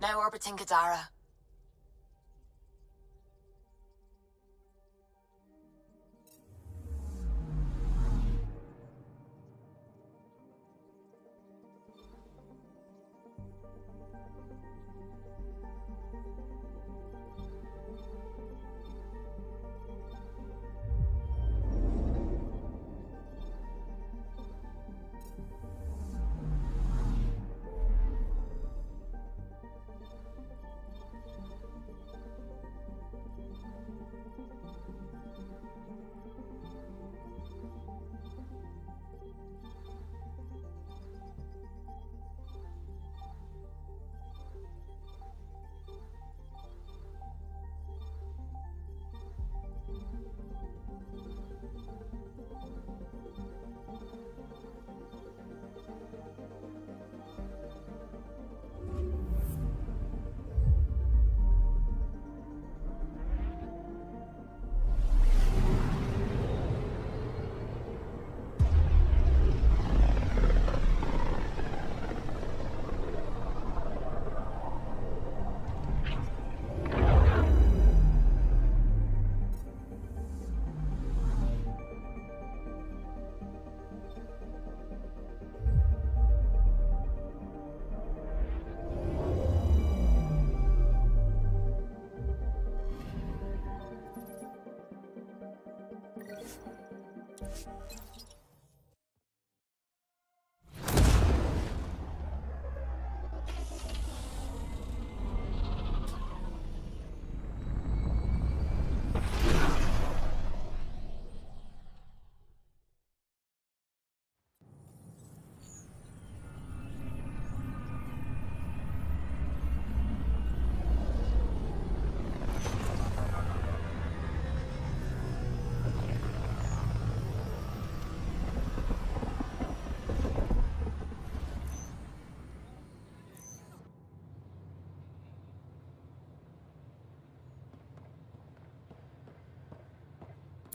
Now orbiting Kadara.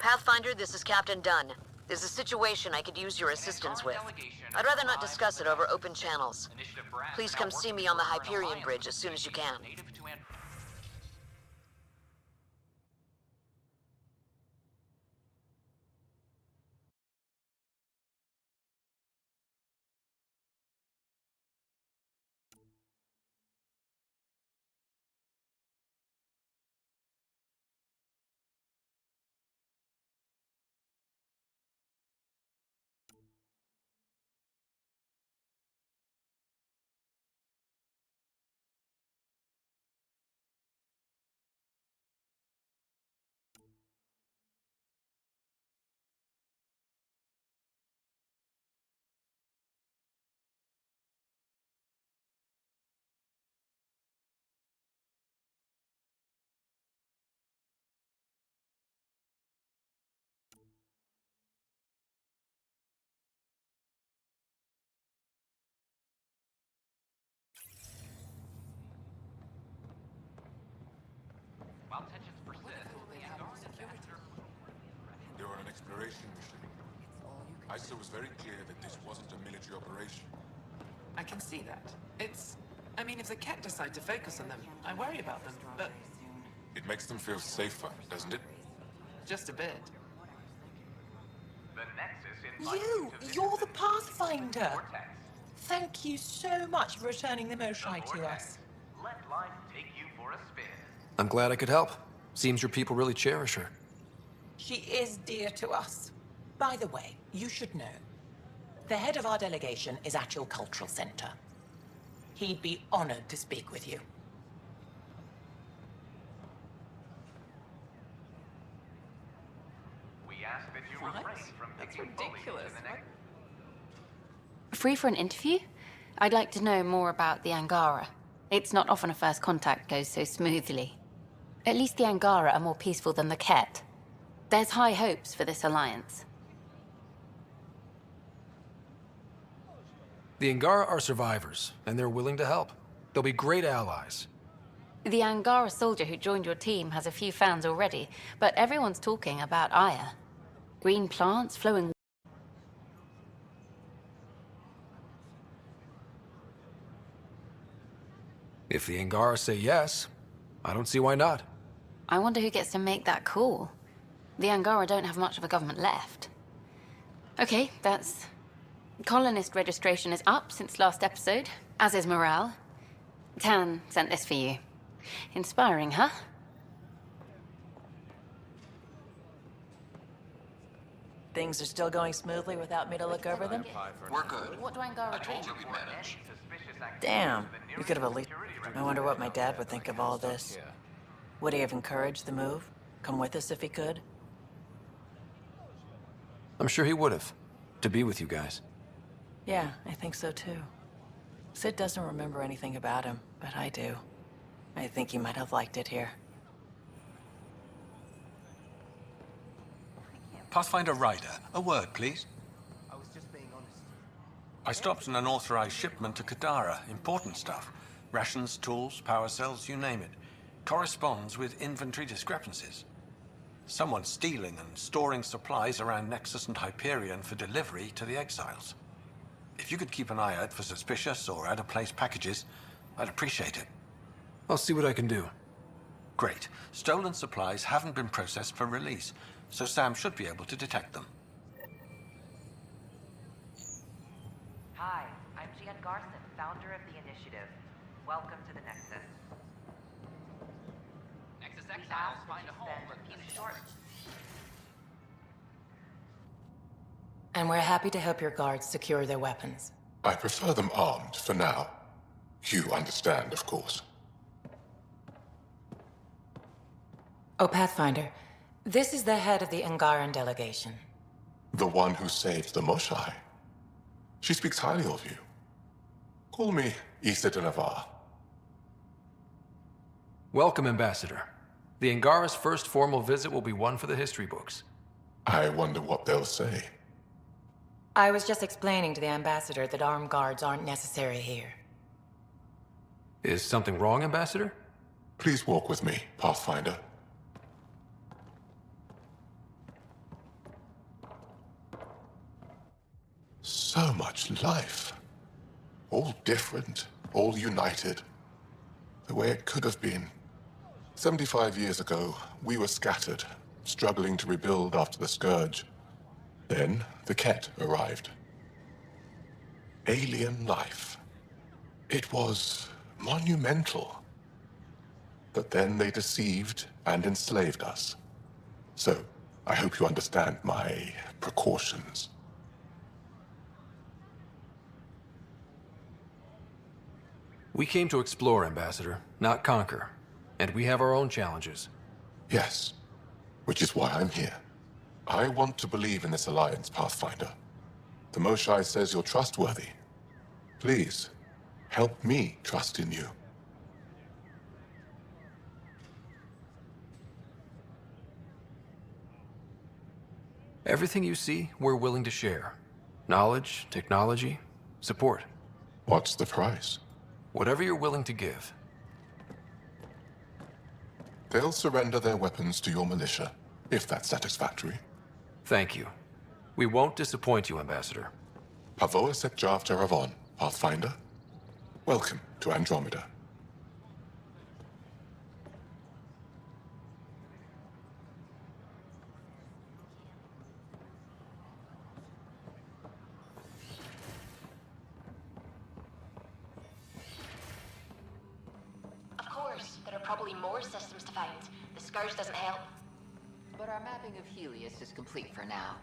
Pathfinder, this is Captain Dunn. There's a situation I could use your assistance with. I'd rather not discuss it over open channels. Please come see me on the Hyperion Bridge as soon as you can. While tensions persist, They were on an exploration mission. ISO was very clear that this wasn't a military operation. I can see that. I mean, if the Ket decide to focus on them, I worry about them, but It makes them feel safer, doesn't it? just a bit. the Nexus invites you to visit You're the the Pathfinder. Vortex. Thank you so much for returning the Moshai to us. Let life take you for a spin. I'm glad I could help. Seems your people really cherish her. She is dear to us. By the way, you should know. The head of our delegation is at your cultural center. He'd be honored to speak with you. We ask that you refrain from That's taking fully ridiculous. to the next. Free for an interview? I'd like to know more about the Angara. It's not often a first contact goes so smoothly. At least the Angara are more peaceful than the Ket. There's high hopes for this alliance. The Angara are survivors, and they're willing to help. They'll be great allies. The Angara soldier who joined your team has a few fans already, but everyone's talking about Aya. Green plants, flowing... If If the Angara say yes, I don't see why not. I wonder who gets to make that call. The Angara don't have much of a government left. Okay, that's... Colonist registration is up since last episode, as is morale. Tan sent this for you. Inspiring, huh? Things are still going smoothly without me to look over them? We're good. What do Angara do? We'd manage. Damn, you could have at least... I wonder what my dad would think of all this. Would he have encouraged the move? Come with us if he could? I'm sure he would have. To be with you guys. Yeah, I think so too. Sid doesn't remember anything about him, but I do. I think he might have liked it here. Pathfinder Ryder, a word, please. I stopped an unauthorized shipment to Kadara. Important stuff. Rations, tools, power cells, you name it. Corresponds with inventory discrepancies. Someone's stealing and storing supplies around Nexus and Hyperion for delivery to the exiles. If you could keep an eye out for suspicious or out-of-place packages, I'd appreciate it. I'll see what I can do. Great. Stolen supplies haven't been processed for release, so Sam should be able to detect them. Hi, I'm Gian Garson, founder of the initiative. Welcome to the Nexus. Nexus exiles find a home for few short. And we're happy to help your guards secure their weapons. I prefer them armed for now. You understand, of course. Oh, Pathfinder, this is the head of the Angaran delegation. The one who saved the Moshai. She speaks highly of you. Call me Issa de Navarre. Welcome, Ambassador. The Angara's first formal visit will be one for the history books. I wonder what they'll say. I was just explaining to the Ambassador that armed guards aren't necessary here. Is something wrong, Ambassador? Please walk with me, Pathfinder. So much life. All different, all united. The way it could have been. 75 years ago, we were scattered, struggling to rebuild after the Scourge. Then, the Ket arrived. Alien life. It was monumental. But then they deceived and enslaved us. So, I hope you understand my precautions. We came to explore, Ambassador, not conquer. And we have our own challenges. Yes, which is why I'm here. I want to believe in this alliance, Pathfinder. The Moshai says you're trustworthy. Please, help me trust in you. Everything you see, we're willing to share. Knowledge, technology, support. What's the price? Whatever you're willing to give. They'll surrender their weapons to your militia, if that's satisfactory. Thank you. We won't disappoint you, Ambassador. Pavoa set Jav Teravon, Pathfinder. Welcome to Andromeda. Of course, there are probably more systems to find. The Scourge doesn't help. But our mapping of Helios is complete for now.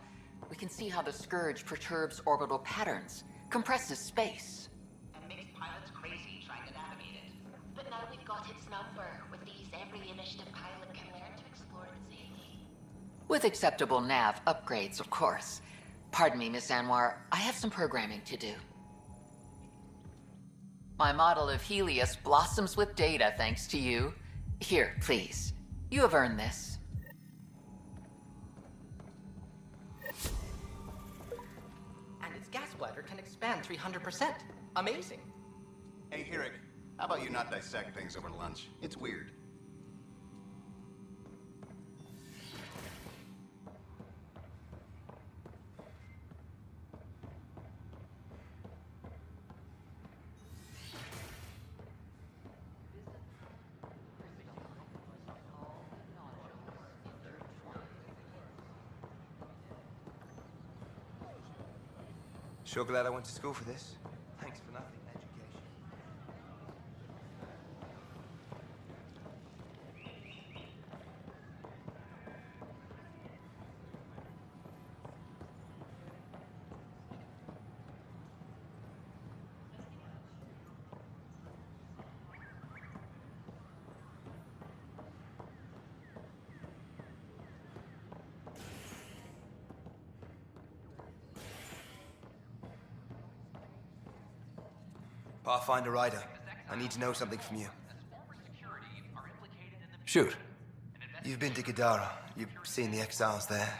We can see how the Scourge perturbs orbital patterns, compresses space. And makes pilots crazy trying to navigate it. But now we've got its number. With these, every initiative pilot can learn to explore it safely. With acceptable nav upgrades, of course. Pardon me, Miss Anwar, I have some programming to do. My model of Helios blossoms with data thanks to you. Here, please. You have earned this. And its gas bladder can expand 300%. Amazing. Hey, Hirik, how about you not dissect things over lunch? It's weird. Sure glad I went to school for this. Thanks for nothing, education. Pathfinder Ryder, I need to know something from you. Shoot. You've been to Gadara. You've seen the exiles there.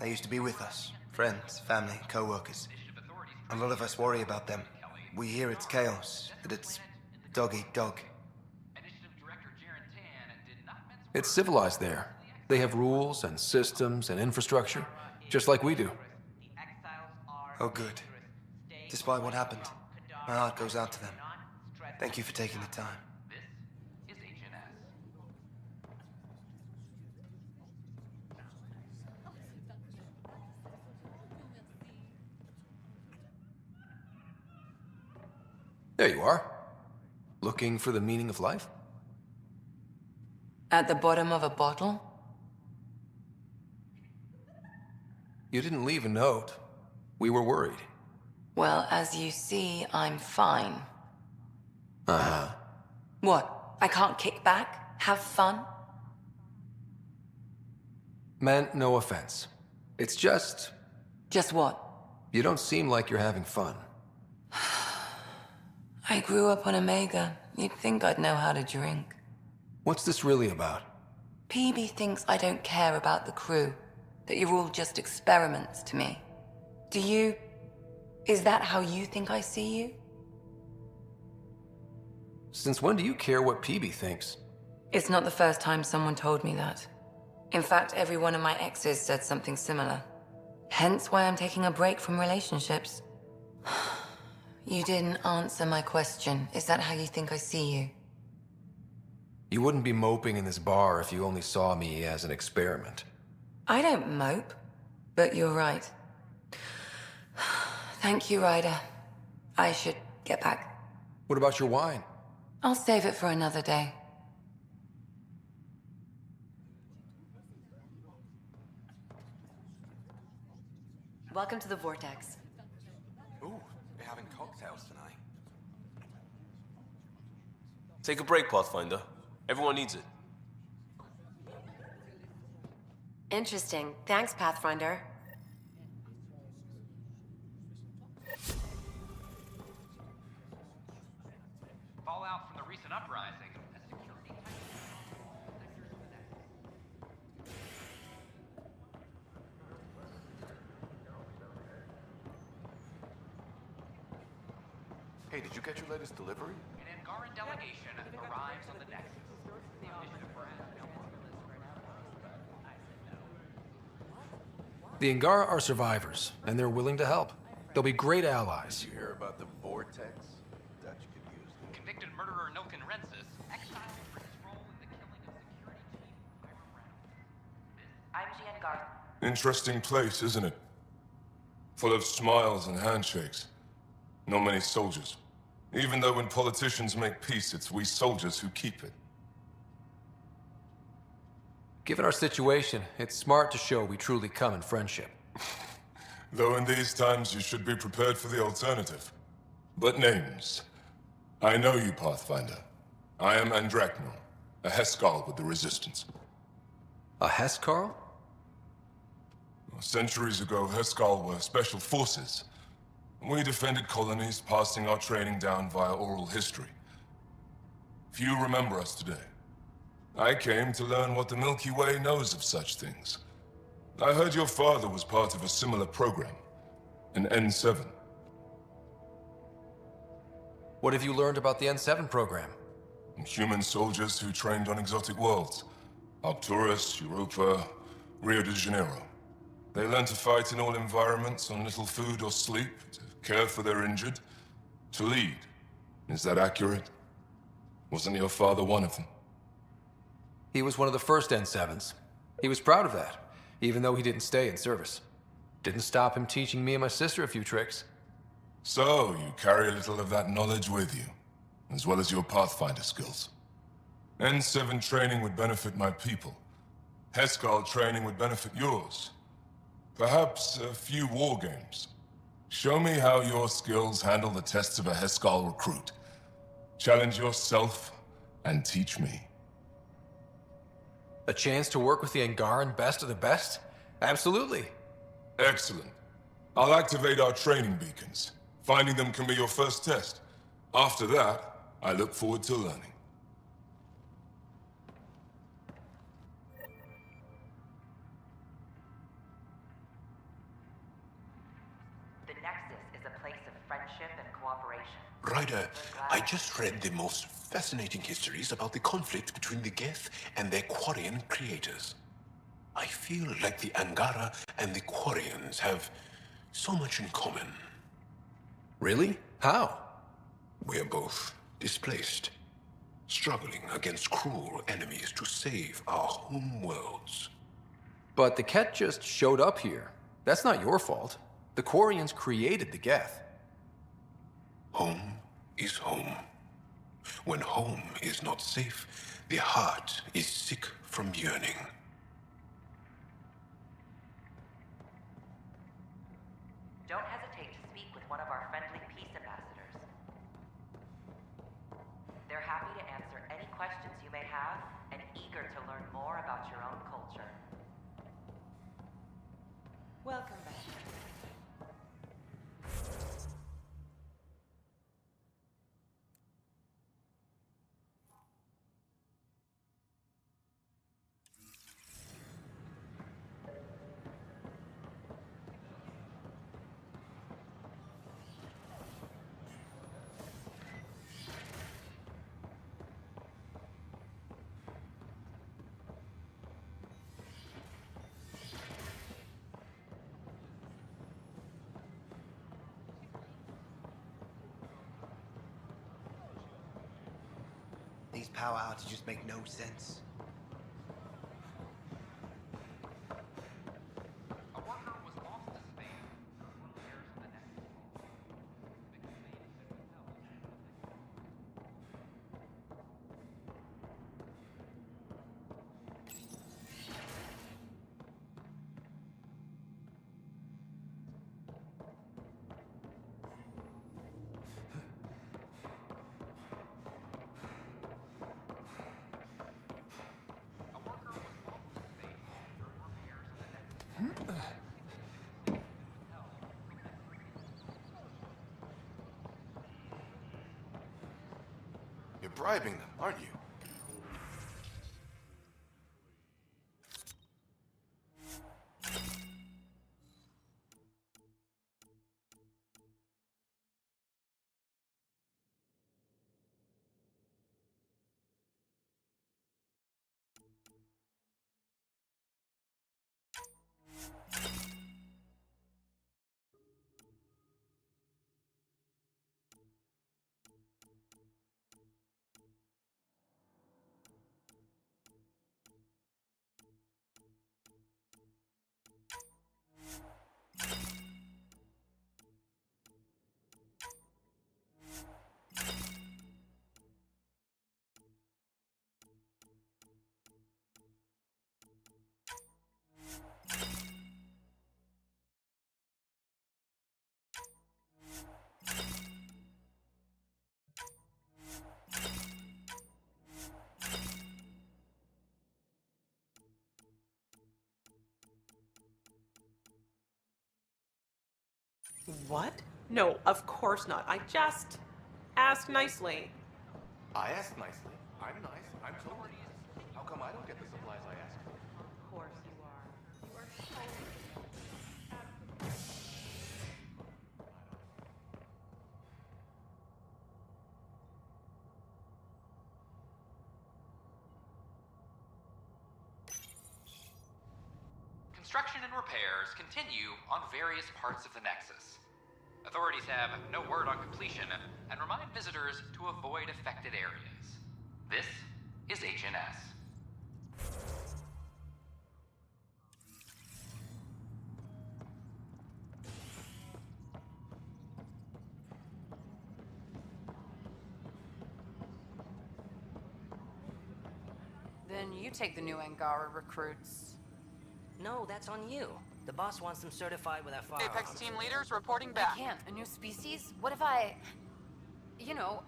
They used to be with us. Friends, family, co-workers. A lot of us worry about them. We hear it's chaos, that it's dog eat dog. It's civilized there. They have rules and systems and infrastructure, just like we do. Oh, good. Despite what happened, my heart goes out to them. Thank you for taking the time. There you are. Looking for the meaning of life? At the bottom of a bottle? You didn't leave a note. We were worried. Well, as you see, I'm fine. Uh-huh. What? I can't kick back? Have fun? Meant no offense. It's just... Just what? You don't seem like you're having fun. I grew up on Omega. You'd think I'd know how to drink. What's this really about? PB thinks I don't care about the crew. That you're all just experiments to me. Do you... Is that how you think I see you? Since when do you care what PB thinks? It's not the first time someone told me that. In fact, every one of my exes said something similar. Hence why I'm taking a break from relationships. You didn't answer my question. Is that how you think I see you? You wouldn't be moping in this bar if you only saw me as an experiment. I don't mope, but you're right. Thank you, Ryder. I should get back. What about your wine? I'll save it for another day. Welcome to the Vortex. Ooh, we're having cocktails tonight. Take a break, Pathfinder. Everyone needs it. Interesting. Thanks, Pathfinder. Fallout from the recent uprising. Hey, did you get your latest delivery? An Angaran delegation arrives on the Nexus. The initiative The Angara are survivors, and they're willing to help. They'll be great allies. Did you hear about the vortex? Dutch could use them. Convicted murderer Nilken Rensis, exiled for his role in the killing of security chief Ira Brown. I'm Gian Garth. Interesting place, isn't it? Full of smiles and handshakes. Not many soldiers. Even though when politicians make peace, it's we soldiers who keep it. Given our situation, it's smart to show we truly come in friendship. Though in these times you should be prepared for the alternative. But names. I know you, Pathfinder. I am Andromeda, a Heskal with the Resistance. A Heskal? Centuries ago, Heskal were special forces. We defended colonies, passing our training down via oral history. Few remember us today. I came to learn what the Milky Way knows of such things. I heard your father was part of a similar program, an N7. What have you learned about the N7 program? Human soldiers who trained on exotic worlds. Arcturus, Europa, Rio de Janeiro. They learned to fight in all environments on little food or sleep, to care for their injured, to lead. Is that accurate? Wasn't your father one of them? He was one of the first N7s. He was proud of that, even though he didn't stay in service. Didn't stop him teaching me and my sister a few tricks. So, you carry a little of that knowledge with you, as well as your Pathfinder skills. N7 training would benefit my people. Heskal training would benefit yours. Perhaps a few war games. Show me how your skills handle the tests of a Heskal recruit. Challenge yourself, and teach me. A chance to work with the Angaran best of the best? Absolutely. Excellent. I'll activate our training beacons. Finding them can be your first test. After that, I look forward to learning. The Nexus is a place of friendship and cooperation. Ryder, I just read the most fascinating histories about the conflict between the Geth and their Quarian creators. I feel like the Angara and the Quarians have so much in common. Really? How? We're both displaced, struggling against cruel enemies to save our home worlds. But the Ket just showed up here. That's not your fault. The Quarians created the Geth. Home is home. When home is not safe, the heart is sick from yearning. Don't hesitate to speak with one of our friendly peace ambassadors. They're happy to answer any questions you may have and eager to learn more about your own culture. Welcome back. These power outages make no sense. A worker was lost to span little hairs of the Nexus. Victim made it to You're bribing them, aren't you? What? No, of course not. I just asked nicely. I asked nicely. I'm nice. I'm told. How come I don't get the supplies I asked for? Of course you are. You are so... Construction and repairs continue on various parts of the Nexus. Authorities have no word on completion and remind visitors to avoid affected areas. This is HNS. Captain, you take the new Angara recruits. No, that's on you. The boss wants them certified with our firearms. Apex team leaders reporting back. I can't. A new species? What if I,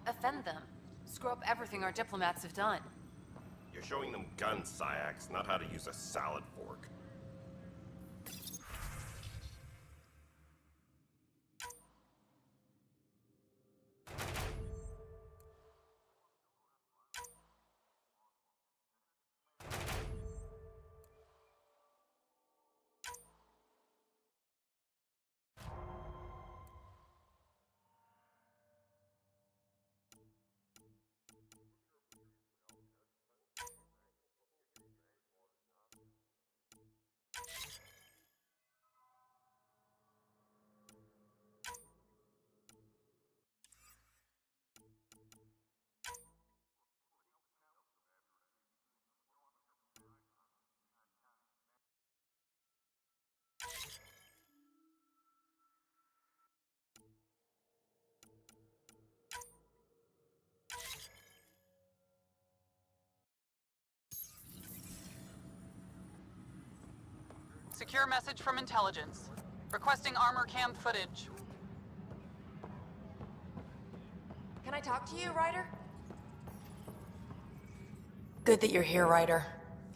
offend them? Screw up everything our diplomats have done. You're showing them guns, Syax, not how to use a salad fork. Secure message from intelligence. Requesting armor cam footage. Can I talk to you, Ryder? Good that you're here, Ryder.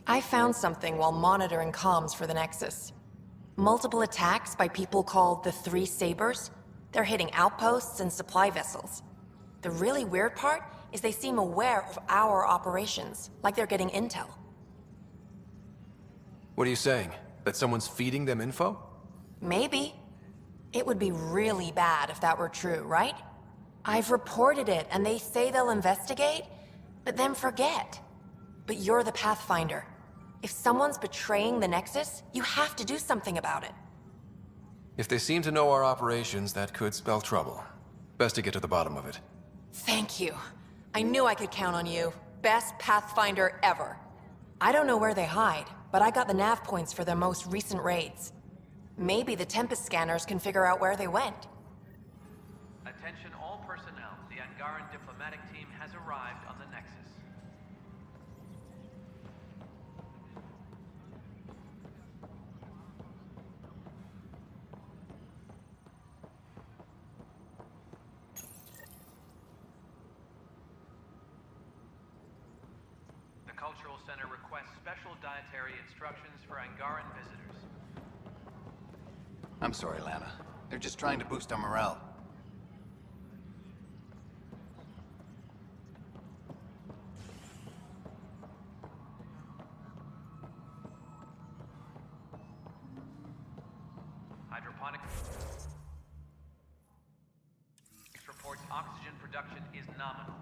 I found something while monitoring comms for the Nexus. Multiple attacks by people called the Three Sabers. They're hitting outposts and supply vessels. The really weird part is they seem aware of our operations, like they're getting intel. What are you saying? That someone's feeding them info? Maybe. It would be really bad if that were true, right? I've reported it, and they say they'll investigate, but then forget. But you're the Pathfinder. If someone's betraying the Nexus, you have to do something about it. If they seem to know our operations, that could spell trouble. Best to get to the bottom of it. Thank you. I knew I could count on you. Best Pathfinder ever. I don't know where they hide, but I got the nav points for their most recent raids. Maybe the Tempest scanners can figure out where they went. Attention all personnel. The Angaran diplomatic team has arrived on the Nexus. The Cultural Center requests special dietary instructions for Angaran visitors. I'm sorry, Lana. They're just trying to boost our morale. Hydroponic reports oxygen production is nominal.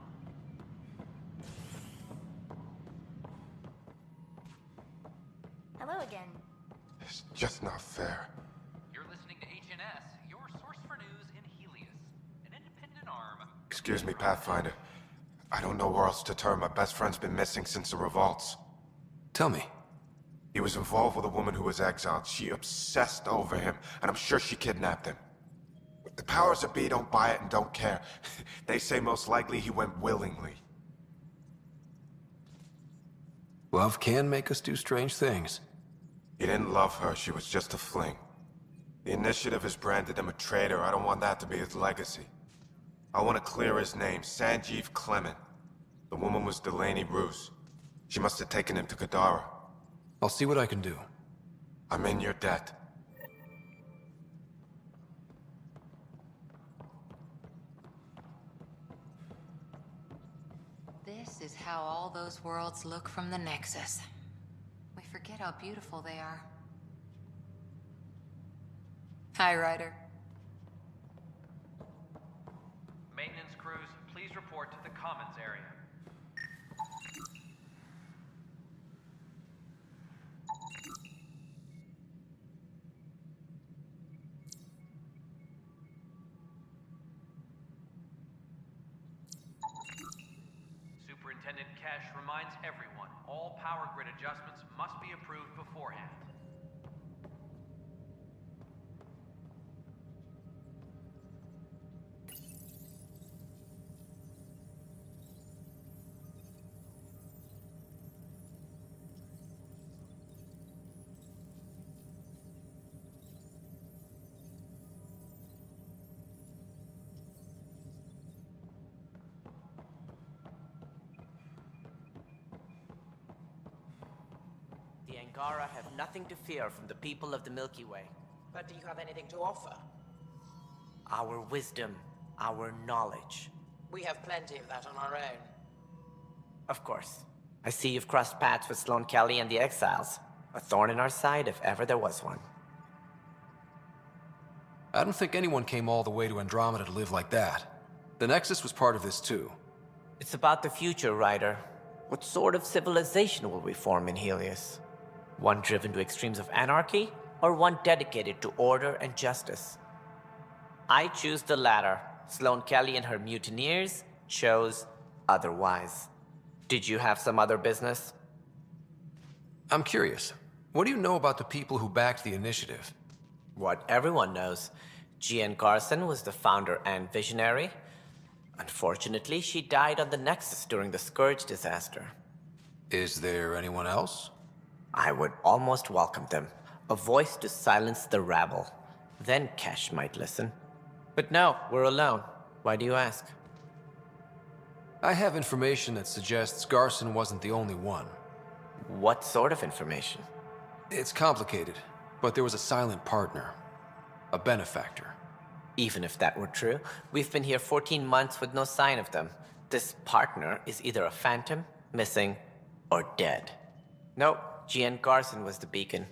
Hello again. It's just not fair. You're listening to HNS, your source for news in Helios, an independent arm. Excuse me, Pathfinder. I don't know where else to turn. My best friend's been missing since the revolts. Tell me. He was involved with a woman who was exiled. She obsessed over him, and I'm sure she kidnapped him. The powers that be don't buy it and don't care. They say most likely he went willingly. Love can make us do strange things. He didn't love her, she was just a fling. The Initiative has branded him a traitor. I don't want that to be his legacy. I want to clear his name, Sanjeev Clement. The woman was Delaney Roos. She must have taken him to Kadara. I'll see what I can do. I'm in your debt. This is how all those worlds look from the Nexus. We forget how beautiful they are. Hi, Ryder. Maintenance crews, please report to the Commons area. Superintendent Kesh reminds everyone, all power grid adjustments must be approved beforehand. The Angara have nothing to fear from the people of the Milky Way. But do you have anything to offer? Our wisdom, our knowledge. We have plenty of that on our own. Of course. I see you've crossed paths with Sloane Kelly and the Exiles. A thorn in our side if ever there was one. I don't think anyone came all the way to Andromeda to live like that. The Nexus was part of this too. It's about the future, Ryder. What sort of civilization will we form in Helios? One driven to extremes of anarchy, or one dedicated to order and justice? I choose the latter. Sloane Kelly and her mutineers chose otherwise. Did you have some other business? I'm curious. What do you know about the people who backed the initiative? What everyone knows. Jean Garson was the founder and visionary. Unfortunately, she died on the Nexus during the Scourge disaster. Is there anyone else? I would almost welcome them. A voice to silence the rabble. Then Kesh might listen. But no, we're alone. Why do you ask? I have information that suggests Garson wasn't the only one. What sort of information? It's complicated, but there was a silent partner. A benefactor. Even if that were true, we've been here 14 months with no sign of them. This partner is either a phantom, missing, or dead. Nope, Jean Garson was the beacon.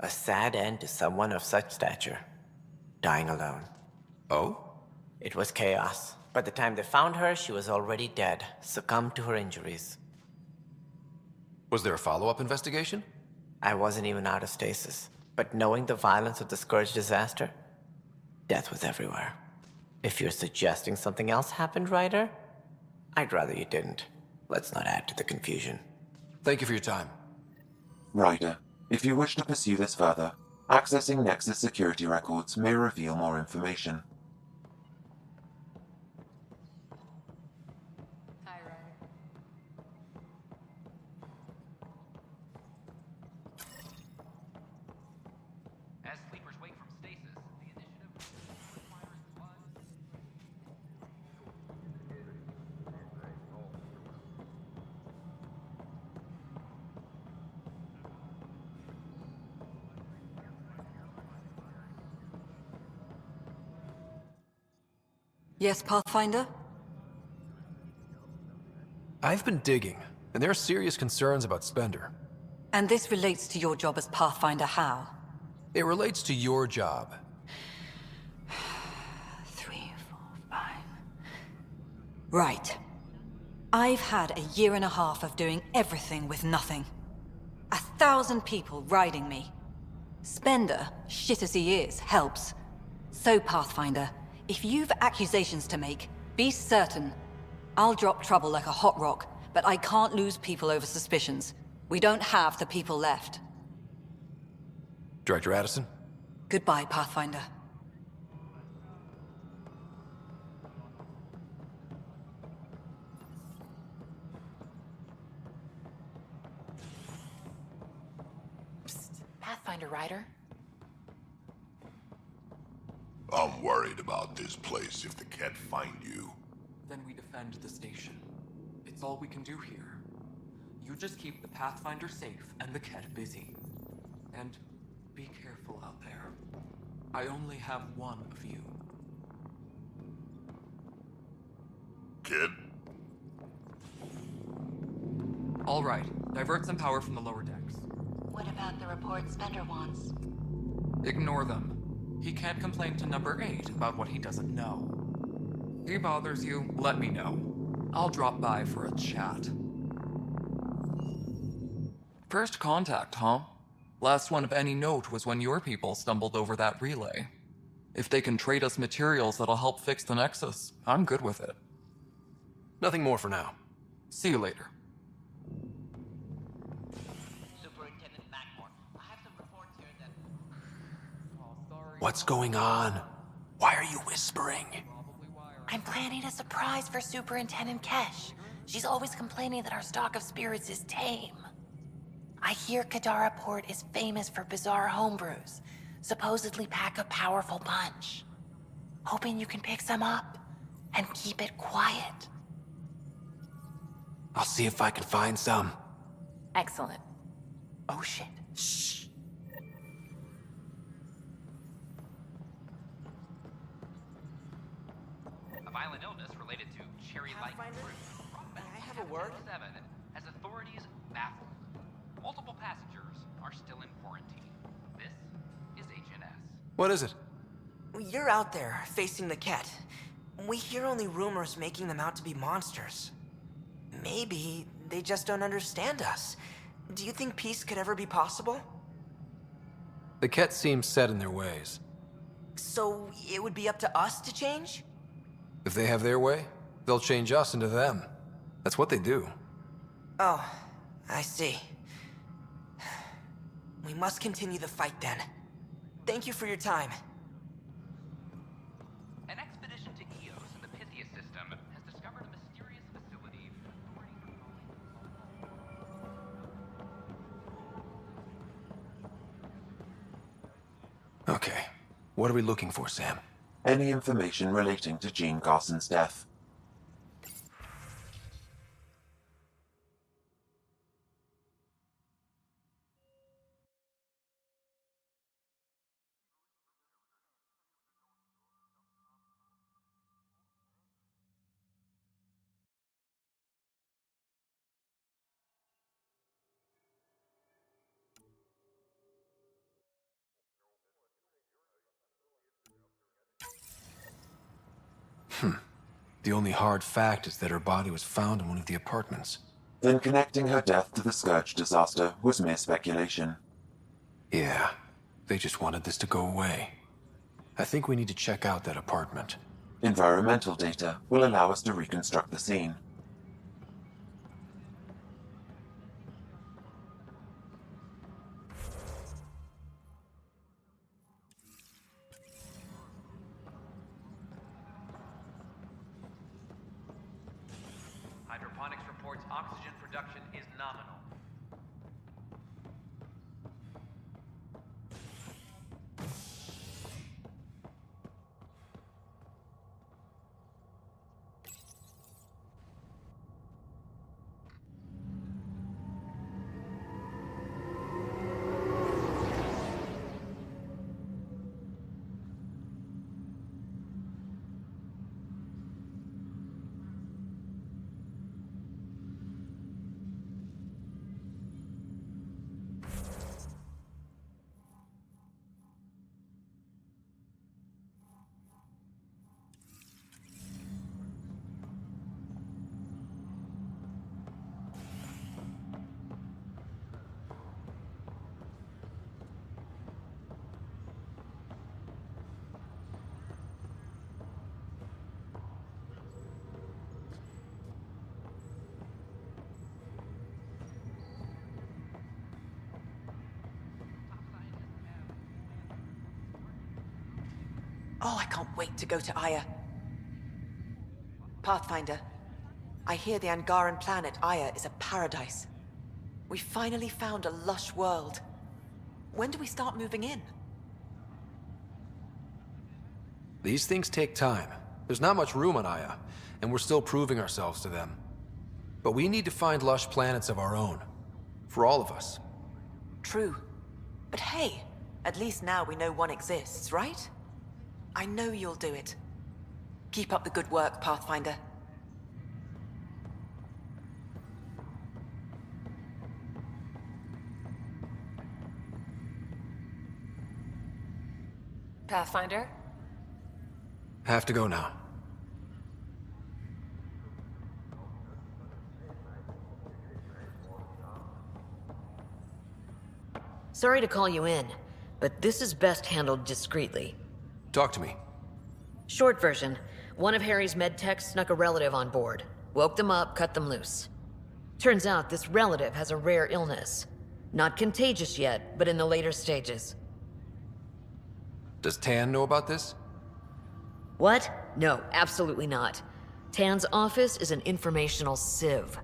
A sad end to someone of such stature. Dying alone. Oh? It was chaos. By the time they found her, she was already dead, succumbed to her injuries. Was there a follow-up investigation? I wasn't even out of stasis. But knowing the violence of the Scourge disaster, death was everywhere. If you're suggesting something else happened, Ryder, I'd rather you didn't. Let's not add to the confusion. Thank you for your time. Ryder, if you wish to pursue this further, accessing Nexus security records may reveal more information. Hi, Ryder. As sleepers wake from stasis, the initiative requires blood. Yes, Pathfinder? I've been digging, and there are serious concerns about Spender. And this relates to your job as Pathfinder how? It relates to your job. 3, 4, 5... Right. I've had a year and a half of doing everything with nothing. 1,000 people riding me. Spender, shit as he is, helps. So, Pathfinder, if you've accusations to make, be certain. I'll drop trouble like a hot rock, but I can't lose people over suspicions. We don't have the people left. Director Addison? Goodbye, Pathfinder. Psst, Pathfinder Ryder. I'm worried about this place if the Ket find you. Then we defend the station. It's all we can do here. You just keep the Pathfinder safe and the Ket busy. And be careful out there. I only have one of you. Kid? All right, divert some power from the lower decks. What about the report Spender wants? Ignore them. He can't complain to number 8 about what he doesn't know. He bothers you, let me know. I'll drop by for a chat. First contact, huh? Last one of any note was when your people stumbled over that relay. If they can trade us materials that'll help fix the Nexus, I'm good with it. Nothing more for now. See you later. Superintendent Mackmore, I have some reports here that... What's going on? Why are you whispering? I'm planning a surprise for Superintendent Kesh. She's always complaining that our stock of spirits is tame. I hear Kadara Port is famous for bizarre homebrews, supposedly pack a powerful punch. Hoping you can pick some up and keep it quiet. I'll see if I can find some. Excellent. Oh shit. Shh. A violent illness related to cherry-like fruit brought back I have a word? 7 has authorities baffled. Multiple passengers are still in quarantine. This is HNS. What is it? You're out there, facing the Ket. We hear only rumors making them out to be monsters. Maybe they just don't understand us. Do you think peace could ever be possible? The Ket seem set in their ways. So it would be up to us to change? If they have their way, they'll change us into them. That's what they do. Oh, I see. We must continue the fight then. Thank you for your time. An expedition to Eos in the Pythia system has discovered a mysterious facility. Okay. What are we looking for, Sam? Any information relating to Jean Carson's death. The only hard fact is that her body was found in one of the apartments. Then connecting her death to the Scourge disaster was mere speculation. Yeah, they just wanted this to go away. I think we need to check out that apartment. Environmental data will allow us to reconstruct the scene. Hydroponics reports oxygen production is nominal. Oh, I can't wait to go to Aya. Pathfinder, I hear the Angaran planet Aya is a paradise. We finally found a lush world. When do we start moving in? These things take time. There's not much room on Aya, and we're still proving ourselves to them. But we need to find lush planets of our own. For all of us. True. But hey, at least now we know one exists, right? I know you'll do it. Keep up the good work, Pathfinder. Pathfinder? Have to go now. Sorry to call you in, but this is best handled discreetly. Talk to me. Short version, one of Harry's med techs snuck a relative on board. Woke them up, cut them loose. Turns out this relative has a rare illness. Not contagious yet, but in the later stages. Does Tan know about this? What? No, absolutely not. Tan's office is an informational sieve.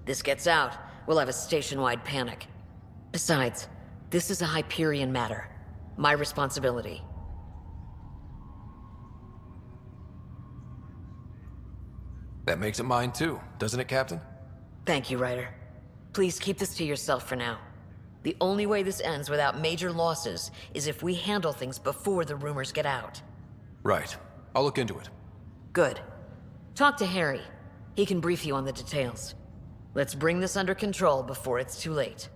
This gets out, we'll have a station-wide panic. Besides, this is a Hyperion matter. My responsibility. That makes it mine too, doesn't it, Captain? Thank you, Ryder. Please keep this to yourself for now. The only way this ends without major losses is if we handle things before the rumors get out. Right. I'll look into it. Good. Talk to Harry. He can brief you on the details. Let's bring this under control before it's too late.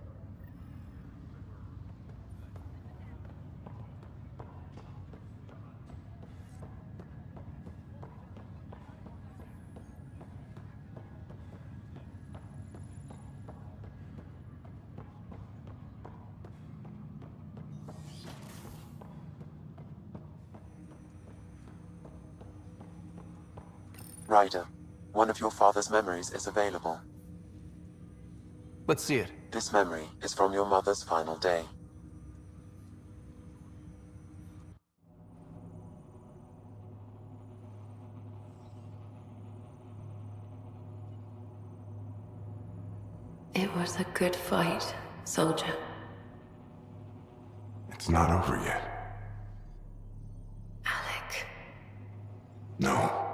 Ryder, one of your father's memories is available. Let's see it. This memory is from your mother's final day. It was a good fight, soldier. It's not over yet. Alec. No.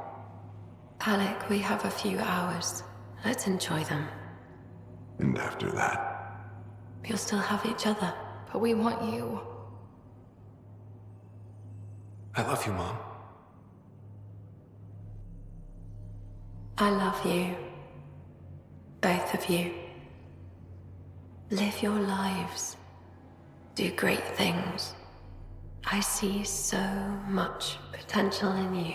Alec, we have a few hours. Let's enjoy them. And after that? We'll still have each other. But we want you. I love you, Mom. I love you. Both of you. Live your lives. Do great things. I see so much potential in you.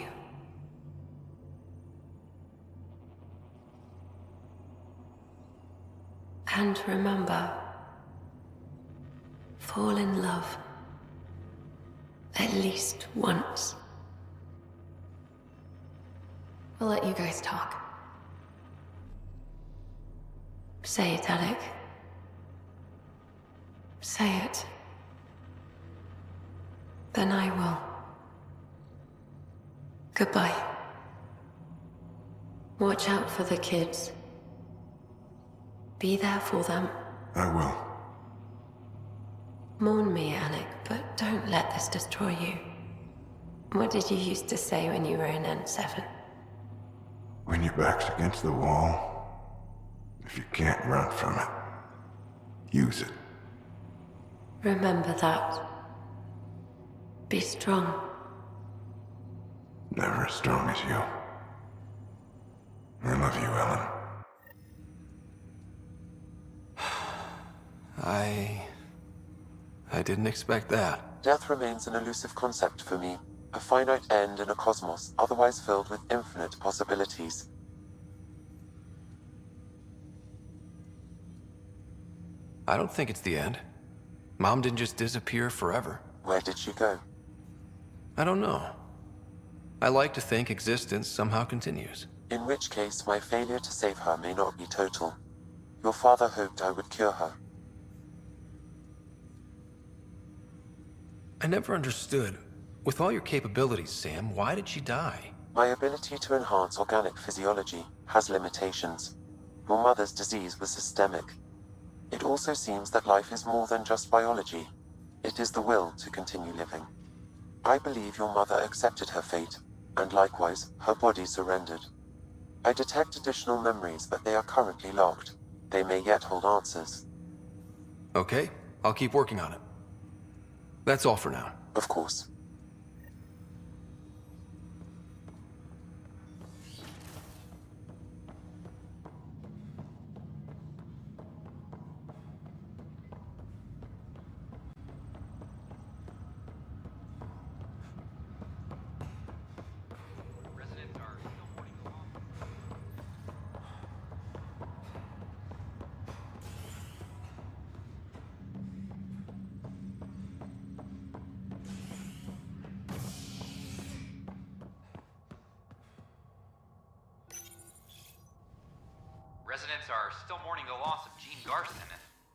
And remember, fall in love. At least once. We'll let you guys talk. Say it, Alec. Say it. Then I will. Goodbye. Watch out for the kids. Be there for them. I will. Mourn me, Alec, but don't let this destroy you. What did you used to say when you were in N7? When your back's against the wall, if you can't run from it, use it. Remember that. Be strong. Never as strong as you. I love you, Ellen. I didn't expect that. Death remains an elusive concept for me. A finite end in a cosmos otherwise filled with infinite possibilities. I don't think it's the end. Mom didn't just disappear forever. Where did she go? I don't know. I like to think existence somehow continues. In which case, my failure to save her may not be total. Your father hoped I would cure her. I never understood. With all your capabilities, Sam, why did she die? My ability to enhance organic physiology has limitations. Your mother's disease was systemic. It also seems that life is more than just biology. It is the will to continue living. I believe your mother accepted her fate, and likewise, her body surrendered. I detect additional memories, but they are currently locked. They may yet hold answers. Okay, I'll keep working on it. That's all for now. Of course. Residents are still mourning the loss of Gene Garson.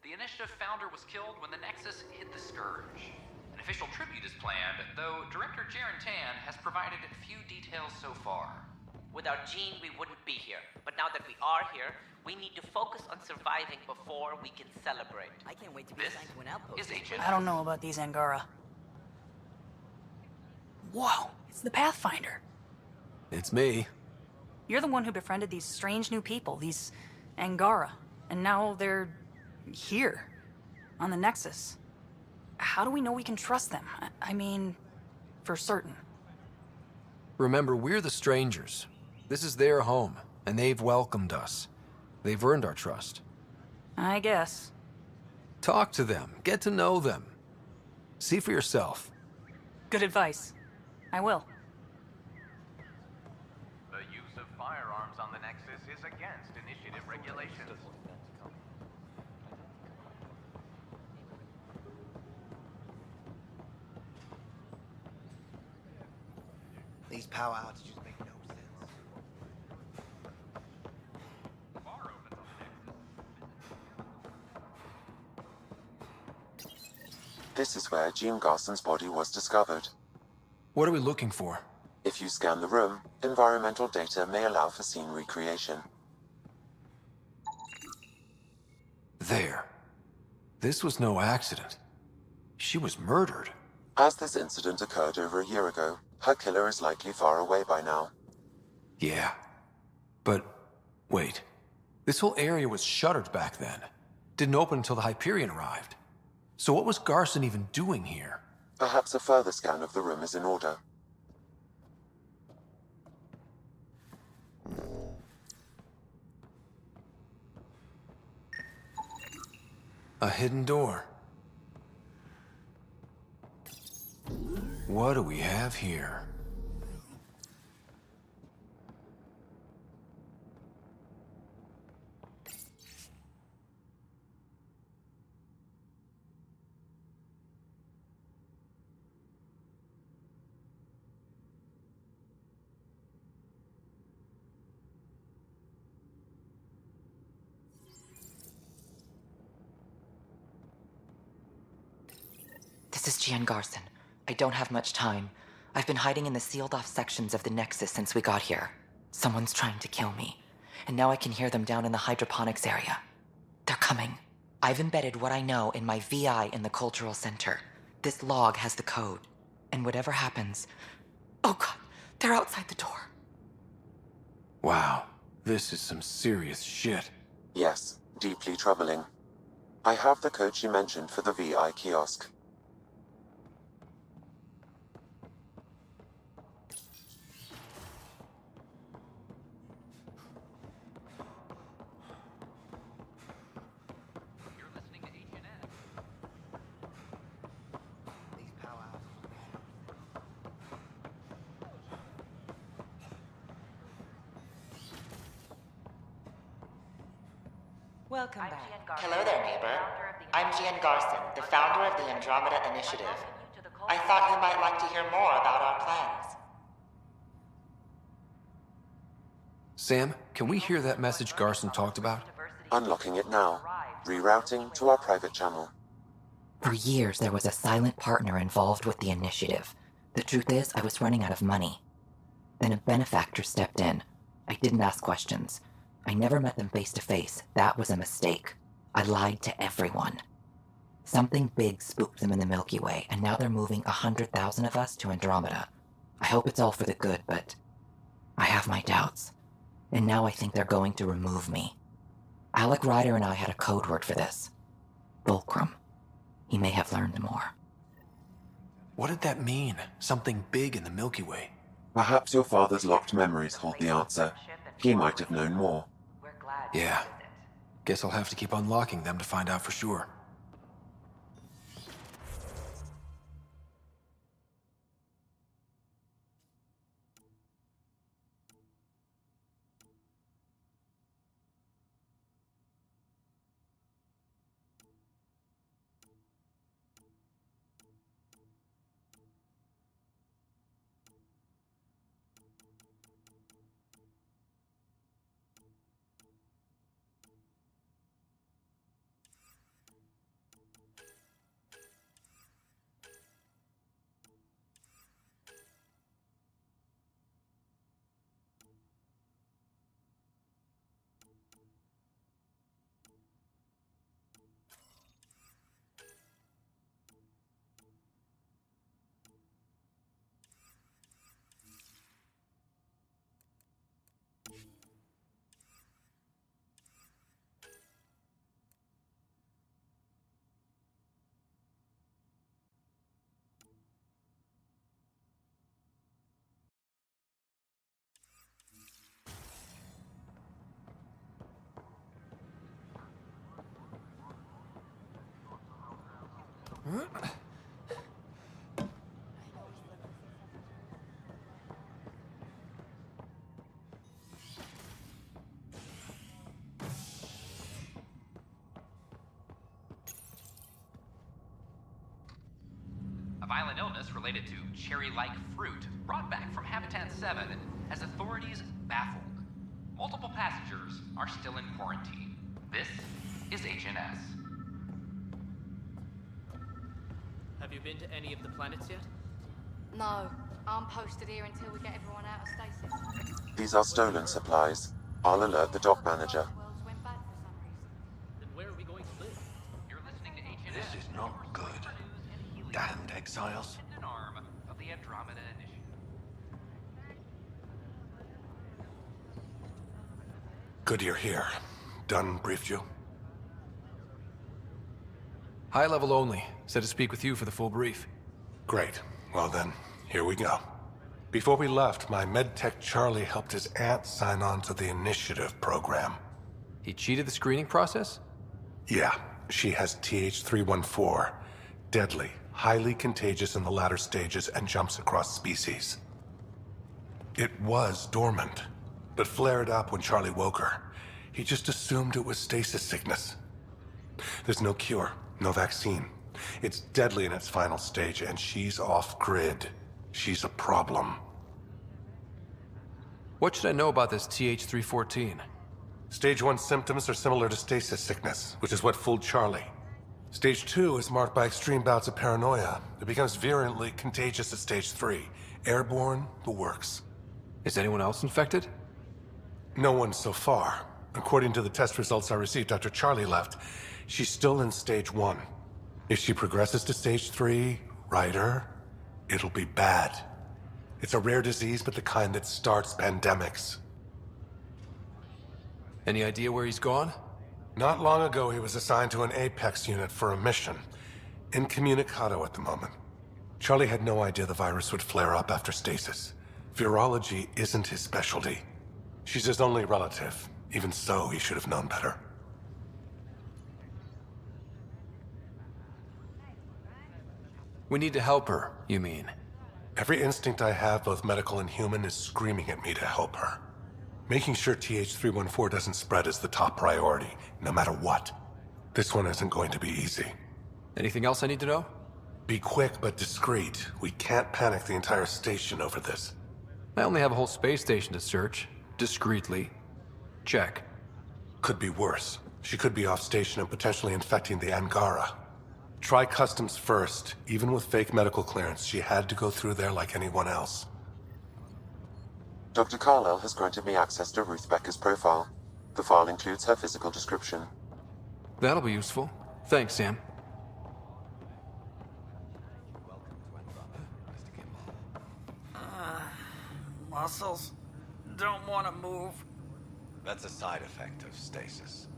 The Initiative founder was killed when the Nexus hit the Scourge. An official tribute is planned, though Director Jaren Tan has provided few details so far. Without Gene, we wouldn't be here. But now that we are here, we need to focus on surviving before we can celebrate. I can't wait to be assigned to an outpost. Is Agent. I don't know about these Angara. Whoa, it's the Pathfinder. It's me. You're the one who befriended these strange new people, these Angara. And now they're here. On the Nexus. How do we know we can trust them? I mean, for certain. Remember, we're the strangers. This is their home, and they've welcomed us. They've earned our trust. I guess. Talk to them. Get to know them. See for yourself. Good advice. I will. The use of firearms on the Nexus is against initiative regulations. These powwows just make no sense. This is where Jean Garson's body was discovered. What are we looking for? If you scan the room, environmental data may allow for scene recreation. There. This was no accident. She was murdered. As this incident occurred over a year ago, her killer is likely far away by now. Yeah. But, wait. This whole area was shuttered back then. Didn't open until the Hyperion arrived. So what was Garson even doing here? Perhaps a further scan of the room is in order. A hidden door. What do we have here? This is Gian Garson. I don't have much time. I've been hiding in the sealed-off sections of the Nexus since we got here. Someone's trying to kill me, and now I can hear them down in the hydroponics area. They're coming. I've embedded what I know in my VI in the Cultural Center. This log has the code, and whatever happens... Oh god, they're outside the door. Wow, this is some serious shit. Yes, deeply troubling. I have the code she mentioned for the VI kiosk. Welcome back. Hello there, neighbor. I'm Gian Garson, the founder of the Andromeda Initiative. I thought you might like to hear more about our plans. Sam, can we hear that message Garson talked about? Unlocking it now. Rerouting to our private channel. For years, there was a silent partner involved with the initiative. The truth is, I was running out of money. Then a benefactor stepped in. I didn't ask questions. I never met them face to face. That was a mistake. I lied to everyone. Something big spooked them in the Milky Way, and now they're moving 100,000 of us to Andromeda. I hope it's all for the good, but I have my doubts. And now I think they're going to remove me. Alec Ryder and I had a code word for this. Fulcrum. He may have learned more. What did that mean? Something big in the Milky Way? Perhaps your father's locked memories hold the answer. He might have known more. Yeah. Guess I'll have to keep unlocking them to find out for sure. A violent illness related to cherry-like fruit brought back from Habitat 7 has authorities baffled. Multiple passengers are still in quarantine. This is HNS. Have you been to any of the planets yet? No, I'm posted here until we get everyone out of stasis. These are stolen supplies. I'll alert the dock manager. Then where are we going to live? You're listening to HNS. This is not good. Damned exiles. An arm of the Andromeda Initiative. Good you're here. Dunn briefed you? High level only. Said to speak with you for the full brief. Great. Well then, here we go. Before we left, my medtech Charlie helped his aunt sign on to the initiative program. He cheated the screening process? Yeah, she has TH314. Deadly, highly contagious in the latter stages and jumps across species. It was dormant, but flared up when Charlie woke her. He just assumed it was stasis sickness. There's no cure, no vaccine. It's deadly in its final stage, and she's off-grid. She's a problem. What should I know about this TH314? Stage 1 symptoms are similar to stasis sickness, which is what fooled Charlie. Stage 2 is marked by extreme bouts of paranoia. It becomes virulently contagious at Stage 3. Airborne, the works. Is anyone else infected? No one so far. According to the test results I received after Charlie left, she's still in Stage 1. If she progresses to Stage 3, Ryder, it'll be bad. It's a rare disease, but the kind that starts pandemics. Any idea where he's gone? Not long ago, he was assigned to an Apex unit for a mission. Incommunicado at the moment. Charlie had no idea the virus would flare up after stasis. Virology isn't his specialty. She's his only relative. Even so, he should have known better. We need to help her, you mean? Every instinct I have, both medical and human, is screaming at me to help her. Making sure TH314 doesn't spread is the top priority, no matter what. This one isn't going to be easy. Anything else I need to know? Be quick but discreet. We can't panic the entire station over this. I only have a whole space station to search. Discreetly. Check. Could be worse. She could be off station and potentially infecting the Angara. Try customs first. Even with fake medical clearance, she had to go through there like anyone else. Dr. Carlyle has granted me access to Ruth Becker's profile. The file includes her physical description. That'll be useful. Thanks, Sam. Muscles don't want to move. That's a side effect of stasis.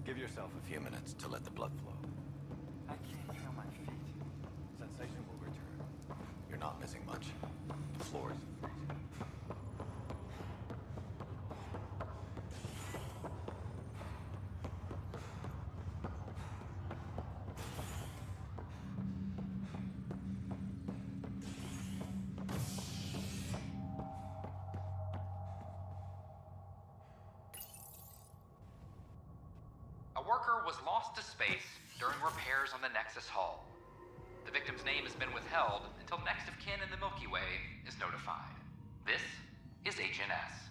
Give yourself a few minutes to let the blood flow. I can't feel my feet. Sensation will return. You're not missing much. The floor is freezing. A worker was lost to space during repairs on the Nexus hull. The victim's name has been withheld until next of kin in the Milky Way is notified. This is HNS.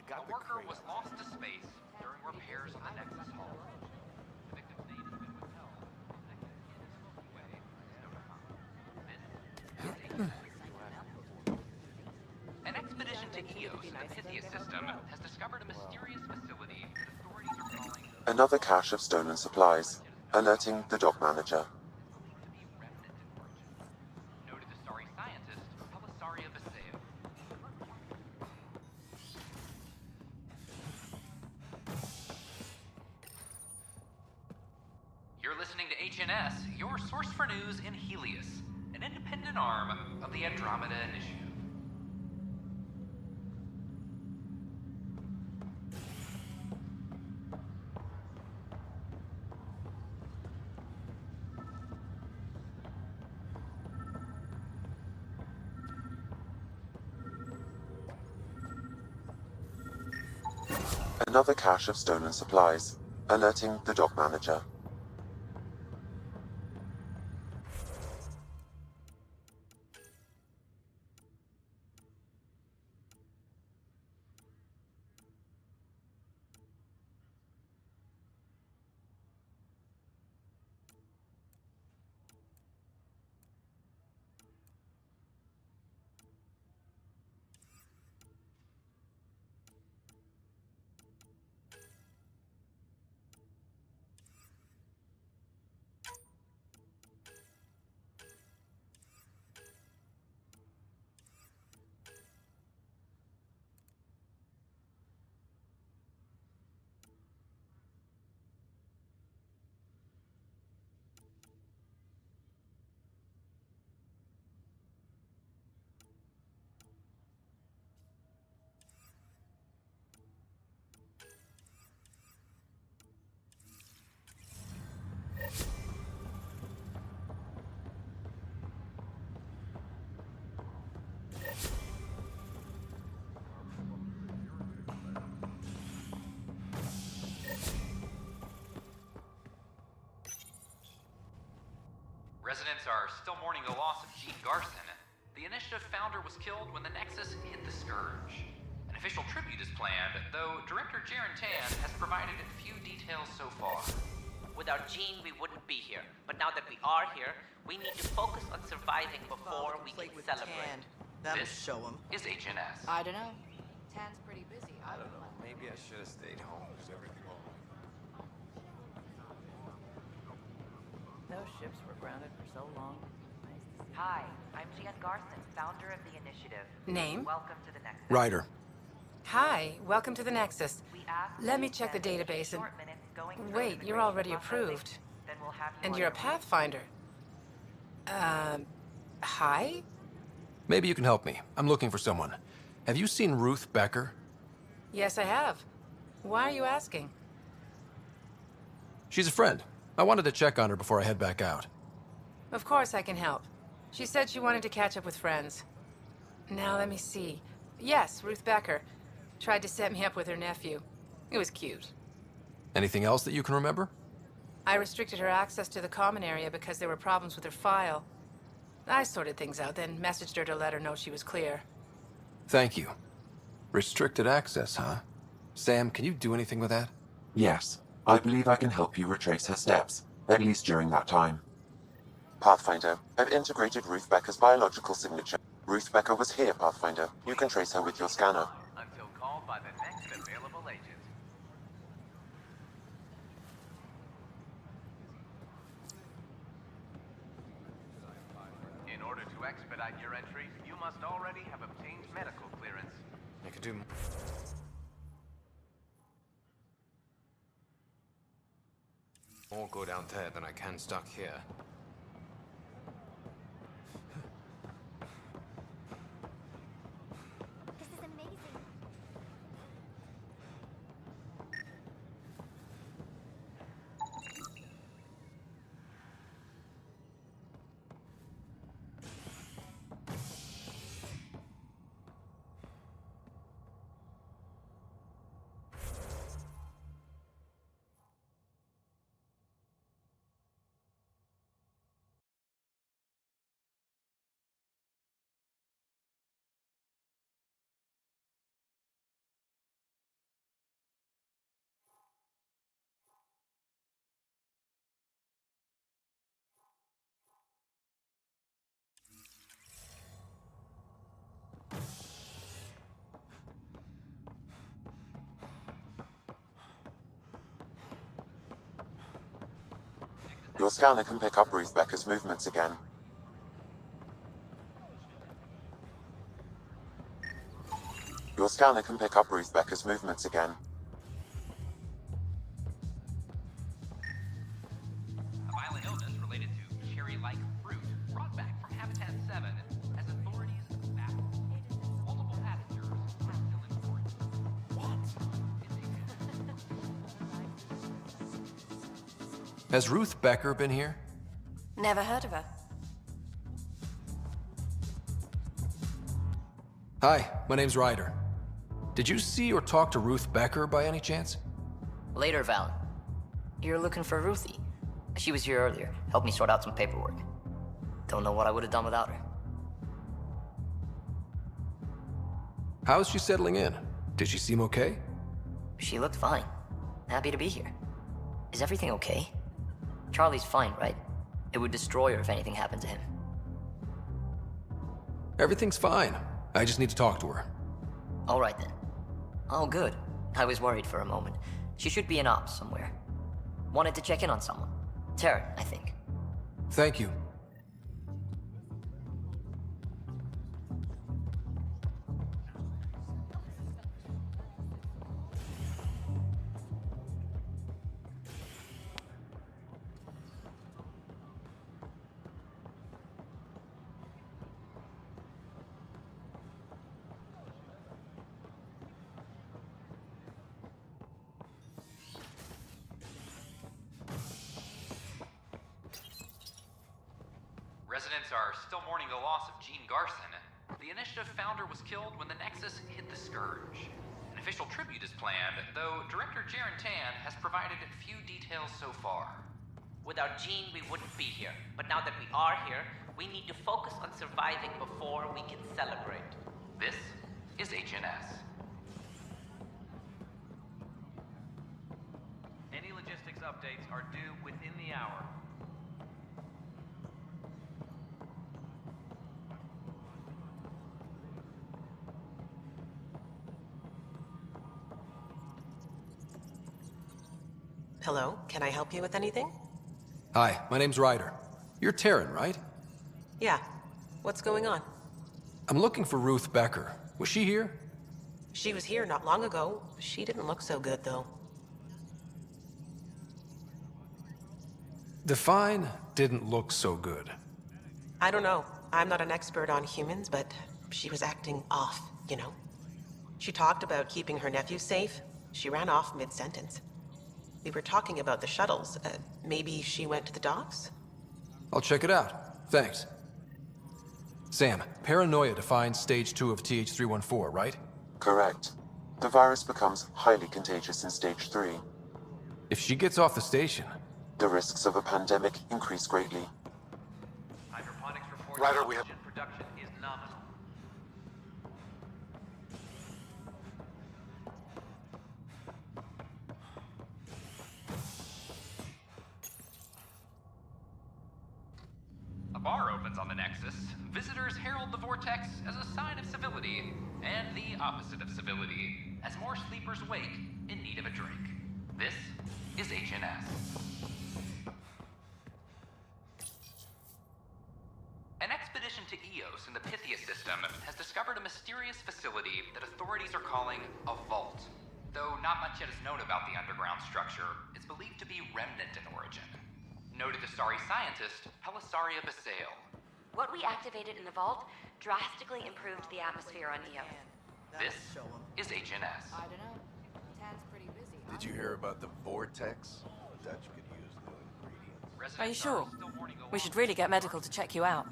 A worker was lost to space during repairs on the Nexus hull. The victim's name has been withheld until next of kin in the Milky Way is notified. This is an expedition to Eos in the Pythia system has discovered a mysterious facility that authorities are calling Another cache of stolen supplies, alerting the dock manager. noted Astari scientist Pelisaria Viseo. HNS, your source for news in Helios, an independent arm of the Andromeda Initiative. Another cache of stolen supplies, alerting the dock manager. Residents are still mourning the loss of Gene Garson. The Initiative founder was killed when the Nexus hit the Scourge. An official tribute is planned, though Director Jaren Tan has provided few details so far. Without Gene, we wouldn't be here. But now that we are here, we need to focus on surviving before we can celebrate. That'll show him. Is HNS. I don't know. Tan's pretty busy. I don't know. Maybe I should have stayed home. Is everything all right? Those ships were grounded for so long. Hi, I'm Jan Garson, founder of the initiative. Name? Welcome to the Nexus. Ryder. Hi, welcome to the Nexus. Let me check the database and... Wait, you're already approved. And you're a Pathfinder. Hi? Maybe you can help me. I'm looking for someone. Have you seen Ruth Becker? Yes, I have. Why are you asking? She's a friend. I wanted to check on her before I head back out. Of course I can help. She said she wanted to catch up with friends. Now let me see. Yes, Ruth Becker. Tried to set me up with her nephew. It was cute. Anything else that you can remember? I restricted her access to the common area because there were problems with her file. I sorted things out, then messaged her to let her know she was clear. Thank you. Restricted access, huh? Sam, can you do anything with that? Yes, I believe I can help you retrace her steps, at least during that time. Pathfinder, I've integrated Ruth Becker's biological signature. Ruth Becker was here, Pathfinder. You can trace her with your scanner. Until called by the next available agent. In order to expedite your entry, you must already have obtained medical clearance. I could do more. More good out there than I can stuck here. This is amazing. Your scanner can pick up Ruth Becker's movements again. Your scanner can pick up Ruth Becker's movements again. A violent illness Has Ruth Becker been here? Never heard of her. Hi, my name's Ryder. Did you see or talk to Ruth Becker by any chance? Later, Val. You're looking for Ruthie. She was here earlier, helped me sort out some paperwork. Don't know what I would have done without her. How's she settling in? Did she seem okay? She looked fine. Happy to be here. Is everything okay? Charlie's fine, right? It would destroy her if anything happened to him. Everything's fine. I just need to talk to her. All right then. Oh, good. I was worried for a moment. She should be in ops somewhere. Wanted to check in on someone. Taryn, I think. Thank you. Residents are still mourning the loss of Gene Garson. The initiative founder was killed when the Nexus hit the Scourge. An official tribute is planned, though Director Jaren Tan has provided few details so far. Without Gene, we wouldn't be here. But now that we are here, we need to focus on surviving before we can celebrate. This is HNS. Any logistics updates are due within the hour. Hello, can I help you with anything? Hi, my name's Ryder. You're Taryn, right? Yeah. What's going on? I'm looking for Ruth Becker. Was she here? She was here not long ago. She didn't look so good, though. Define didn't look so good. I don't know. I'm not an expert on humans, but she was acting off, you know? She talked about keeping her nephew safe. She ran off mid-sentence. We were talking about the shuttles. Maybe she went to the docks? I'll check it out. Thanks. Sam, paranoia defines stage 2 of TH314, right? Correct. The virus becomes highly contagious in stage 3. If she gets off the station... The risks of a pandemic increase greatly. Hydroponics report Ryder, we have... production is nominal. A bar opens on the Nexus. Visitors herald the vortex as a sign of civility, and the opposite of civility, as more sleepers wake in need of a drink. This is HNS. An expedition to Eos in the Pythia system has discovered a mysterious facility that authorities are calling a vault. Though not much yet is known about the underground structure, it's believed to be remnant in origin. Noted Asari scientist Pelisaria Basale. What we activated in the vault drastically improved the atmosphere on Eos. This is HNS. I don't know. Tan's pretty busy. Did you hear about the vortex? Dutch could use new ingredients. Are you sure? We should really get medical to check you out.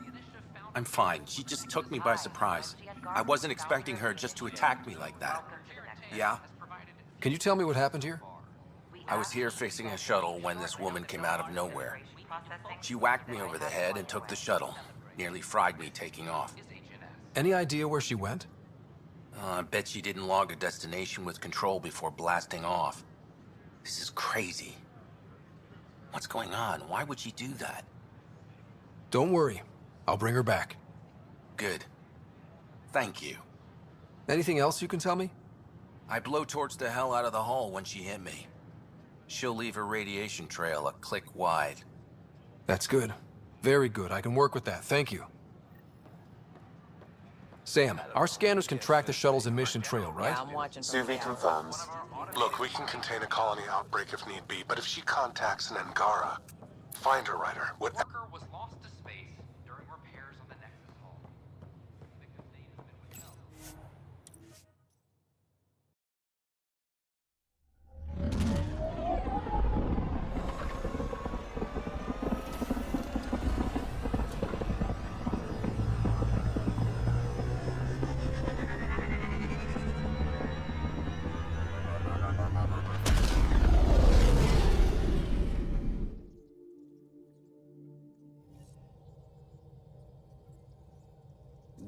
I'm fine. She just took me by surprise. I wasn't expecting her just to attack me like that. Yeah? Can you tell me what happened here? I was here fixing a shuttle when this woman came out of nowhere. She whacked me over the head and took the shuttle. Nearly fried me taking off. Any idea where she went? I bet she didn't log a destination with control before blasting off. This is crazy. What's going on? Why would she do that? Don't worry. I'll bring her back. Good. Thank you. Anything else you can tell me? I blowtorched the hell out of the hull when she hit me. She'll leave her radiation trail a click wide. That's good. Very good. I can work with that. Thank you. Sam, our scanners can track the shuttle's emission trail, right? Yeah, I'm watching. Suvi confirms. Look, we can contain a colony outbreak if need be, but if she contacts an Angara, find her, Ryder. Whatever. Worker was lost to space during repairs on the Nexus hull. Victim's name has been withheld.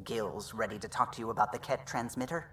Gil's ready to talk to you about the Ket transmitter?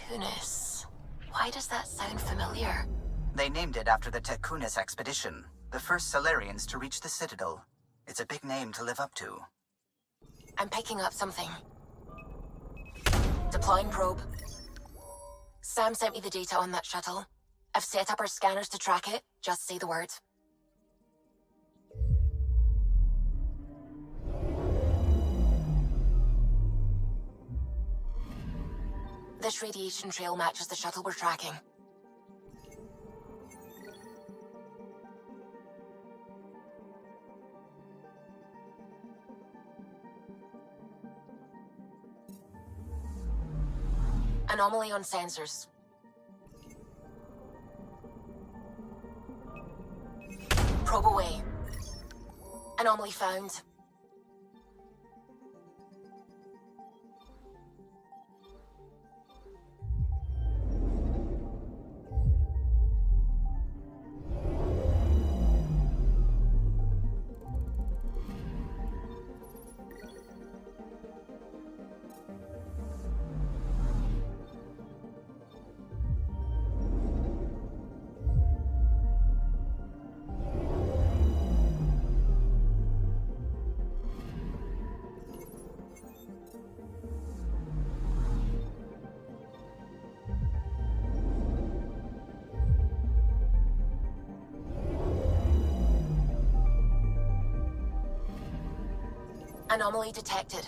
Tekunis. Why does that sound familiar? They named it after the Tekunis expedition, the first Solarians to reach the Citadel. It's a big name to live up to. I'm picking up something. Deploying probe. Sam sent me the data on that shuttle. I've set up our scanners to track it. Just say the word. This radiation trail matches the shuttle we're tracking. Anomaly on sensors. Probe away. Anomaly found. Anomaly detected.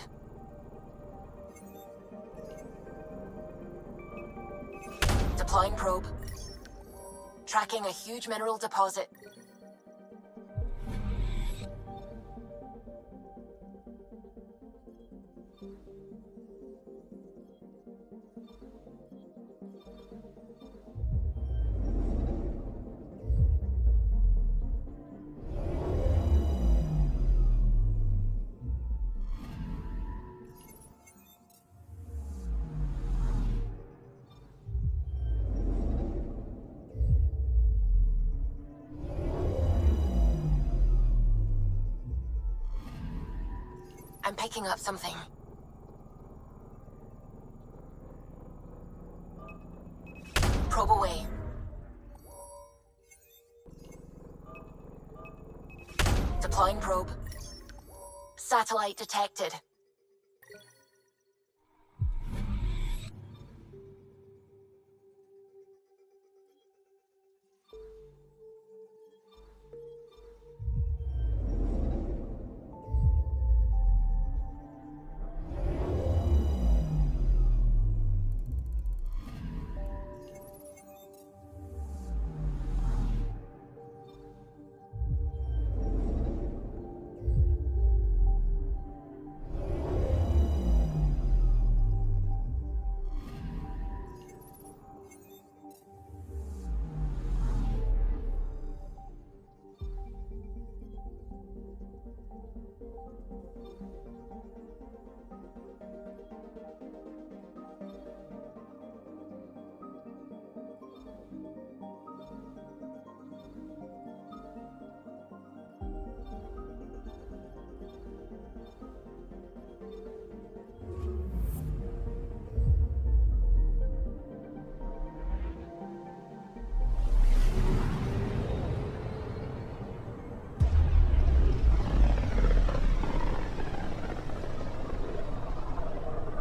Deploying probe. Tracking a huge mineral deposit. I'm picking up something. Probe away. Deploying probe. Satellite detected.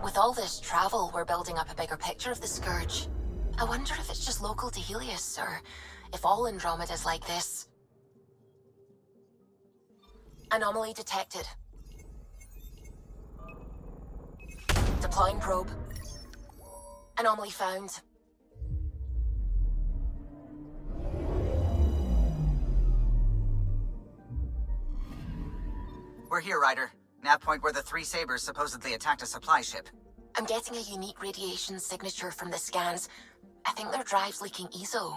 With all this travel, we're building up a bigger picture of the Scourge. I wonder if it's just local to Helios, or if all Andromeda's like this. Anomaly detected. Deploying probe. Anomaly found. We're here, Ryder. Nav point where the three Sabers supposedly attacked a supply ship. I'm getting a unique radiation signature from the scans. I think their drive's leaking ESO.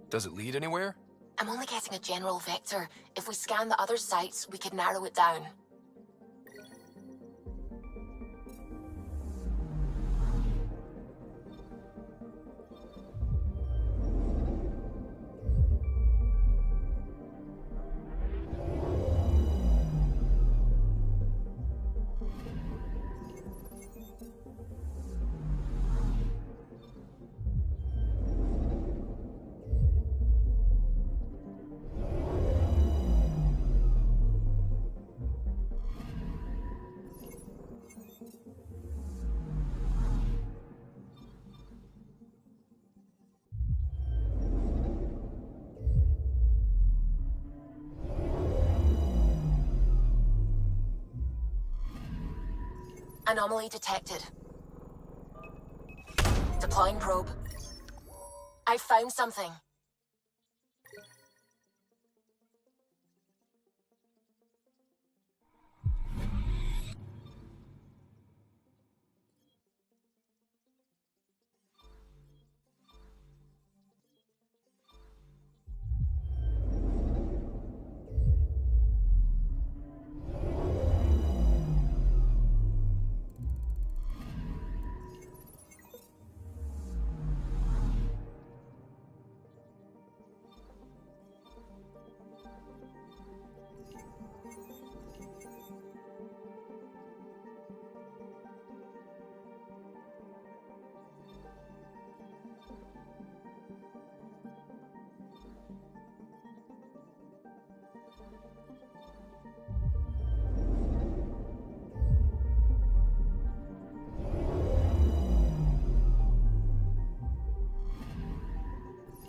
Does it lead anywhere? I'm only getting a general vector. If we scan the other sites, we could narrow it down. Anomaly detected. Deploying probe. I found something.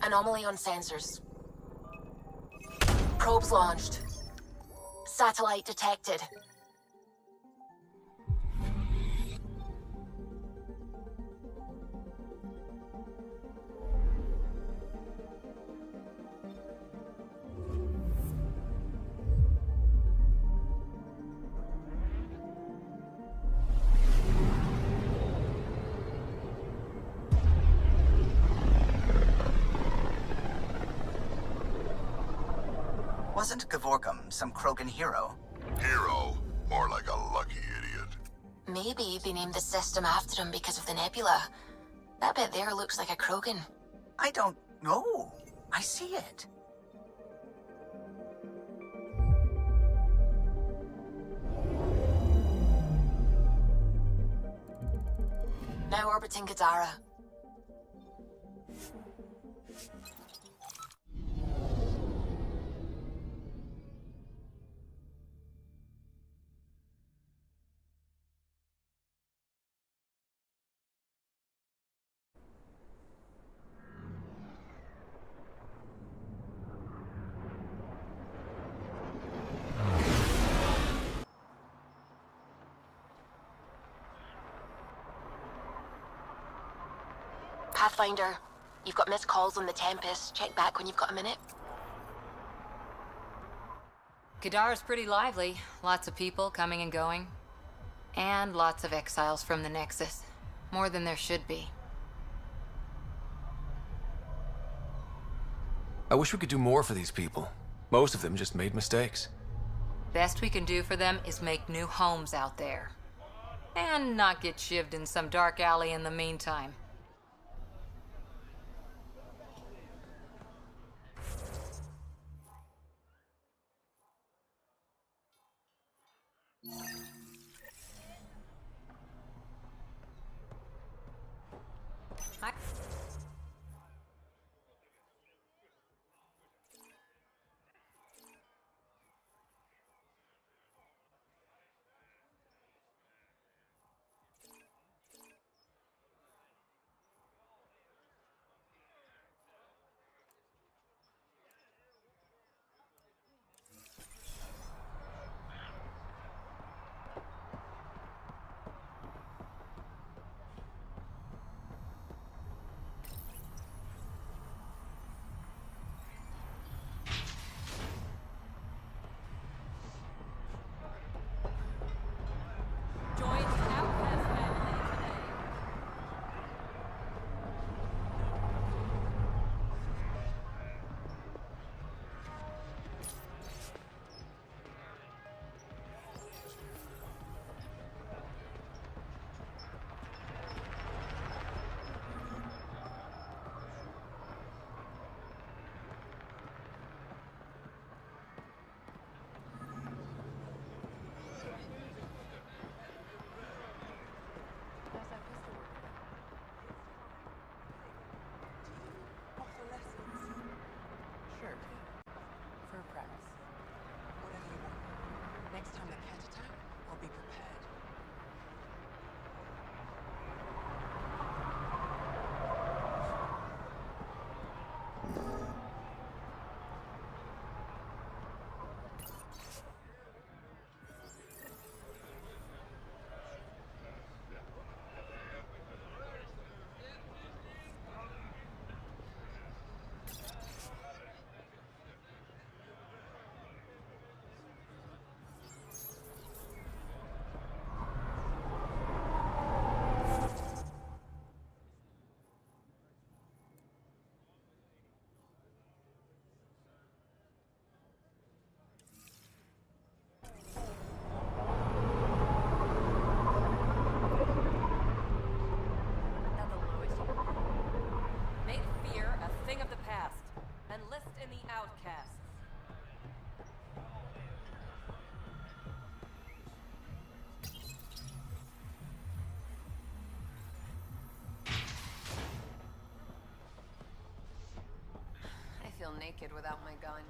Anomaly on sensors. Probes launched. Satellite detected. Wasn't Gavorkum some Krogan hero? Hero? More like a lucky idiot. Maybe they named the system after him because of the nebula. That bit there looks like a Krogan. I don't know. I see it. Now orbiting Kadara. Pathfinder, you've got missed calls on the Tempest. Check back when you've got a minute. Kadara's pretty lively. Lots of people coming and going. And lots of exiles from the Nexus. More than there should be. I wish we could do more for these people. Most of them just made mistakes. Best we can do for them is make new homes out there. And not get shivved in some dark alley in the meantime. Sure. For a premise. Whatever you want. Next time the cat attack, I'll be prepared. I feel naked without my gun.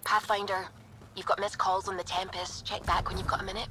Pathfinder, you've got missed calls on the Tempest. Check back when you've got a minute.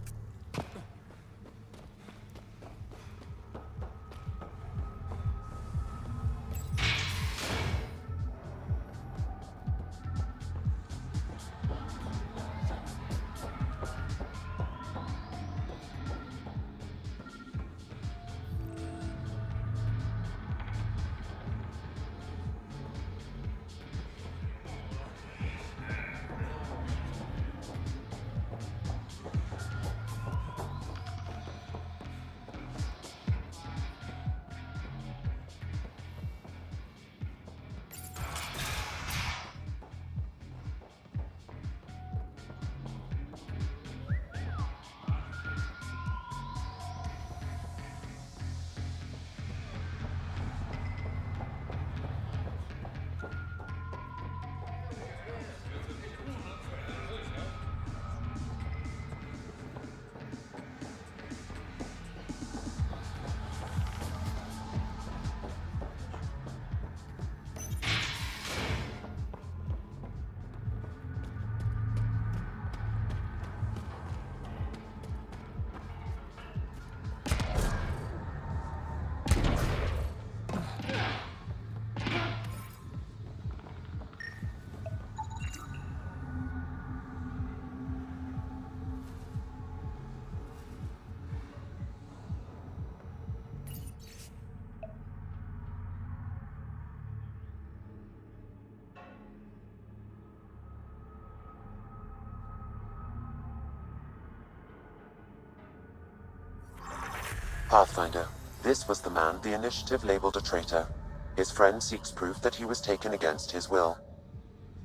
Pathfinder, this was the man the Initiative labeled a traitor. His friend seeks proof that he was taken against his will.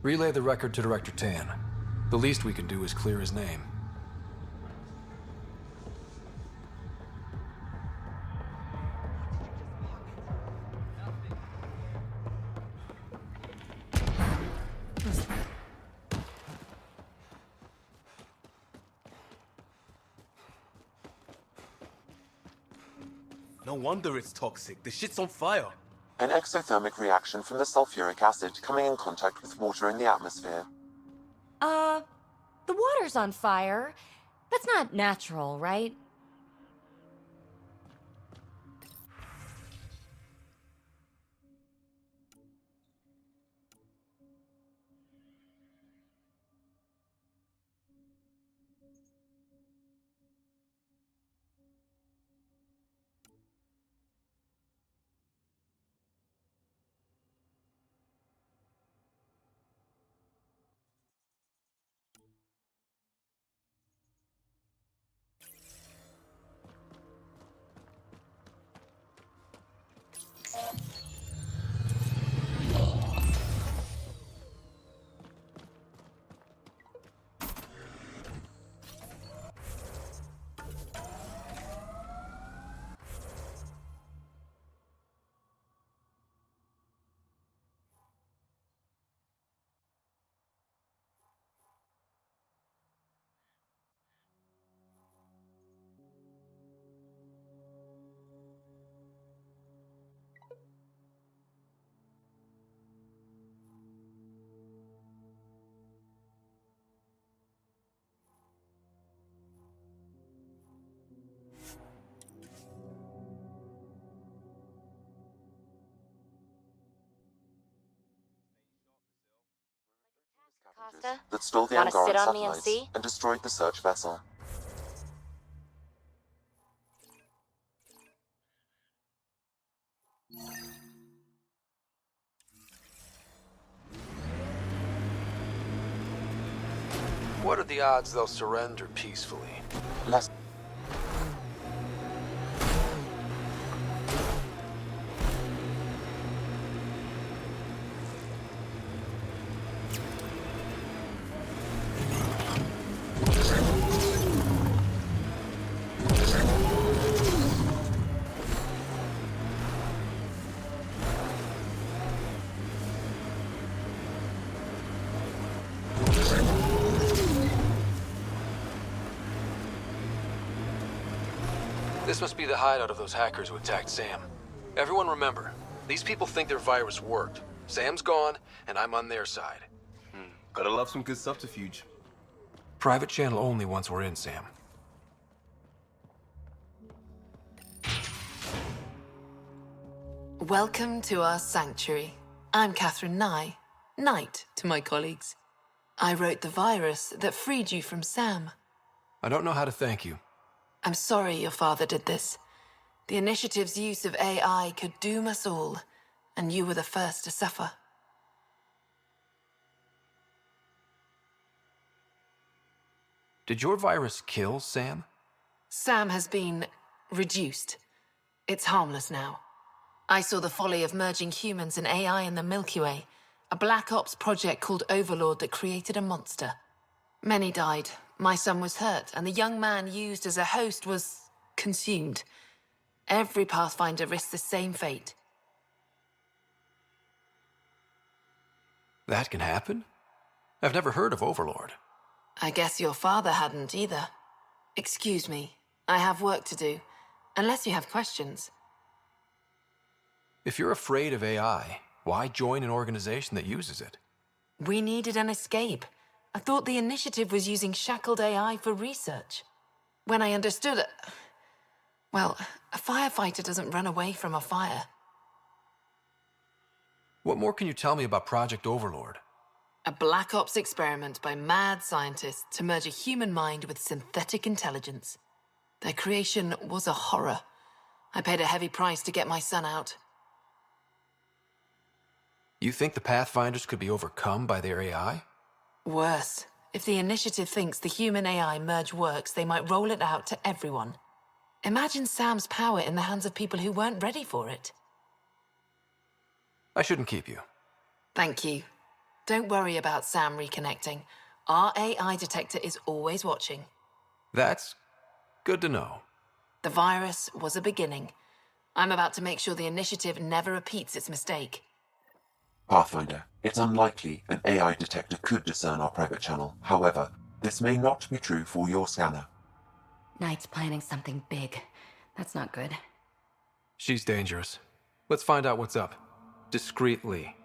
Relay the record to Director Tan. The least we can do is clear his name. No wonder it's toxic. The shit's on fire. An exothermic reaction from the sulfuric acid coming in contact with water in the atmosphere. The water's on fire. That's not natural, right? Costa, That stole the wanna sit Angaran on me and satellites see? and destroyed the search vessel. What are the odds they'll surrender peacefully? Less. This must be the hideout of those hackers who attacked Sam. Everyone remember, these people think their virus worked. Sam's gone, and I'm on their side. Gotta love some good subterfuge. Private channel only once we're in, Sam. Welcome to our sanctuary. I'm Catherine Nye, Knight to my colleagues. I wrote the virus that freed you from Sam. I don't know how to thank you. I'm sorry your father did this. The Initiative's use of AI could doom us all, and you were the first to suffer. Did your virus kill Sam? Sam has been reduced. It's harmless now. I saw the folly of merging humans and AI in the Milky Way, a Black Ops project called Overlord that created a monster. Many died. My son was hurt, and the young man used as a host was consumed. Every Pathfinder risks the same fate. That can happen? I've never heard of Overlord. I guess your father hadn't either. Excuse me, I have work to do, unless you have questions. If you're afraid of AI, why join an organization that uses it? We needed an escape. I thought the Initiative was using shackled AI for research. When I understood it... Well, a firefighter doesn't run away from a fire. What more can you tell me about Project Overlord? A Black Ops experiment by mad scientists to merge a human mind with synthetic intelligence. Their creation was a horror. I paid a heavy price to get my son out. You think the Pathfinders could be overcome by their AI? Worse. If the Initiative thinks the human-AI merge works, they might roll it out to everyone. Imagine Sam's power in the hands of people who weren't ready for it. I shouldn't keep you. Thank you. Don't worry about Sam reconnecting. Our AI detector is always watching. That's good to know. The virus was a beginning. I'm about to make sure the Initiative never repeats its mistake. Pathfinder, it's unlikely an AI detector could discern our private channel. However, this may not be true for your scanner. Knight's planning something big. That's not good. She's dangerous. Let's find out what's up. Discreetly.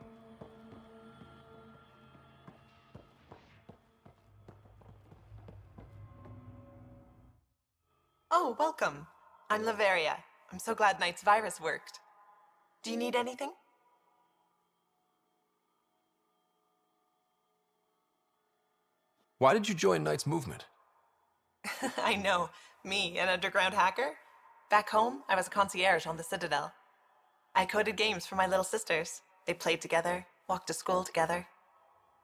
Oh, welcome. I'm Laveria. I'm so glad Knight's virus worked. Do you need anything? Why did you join Knight's movement? I know. Me, an underground hacker? Back home, I was a concierge on the Citadel. I coded games for my little sisters. They played together, walked to school together.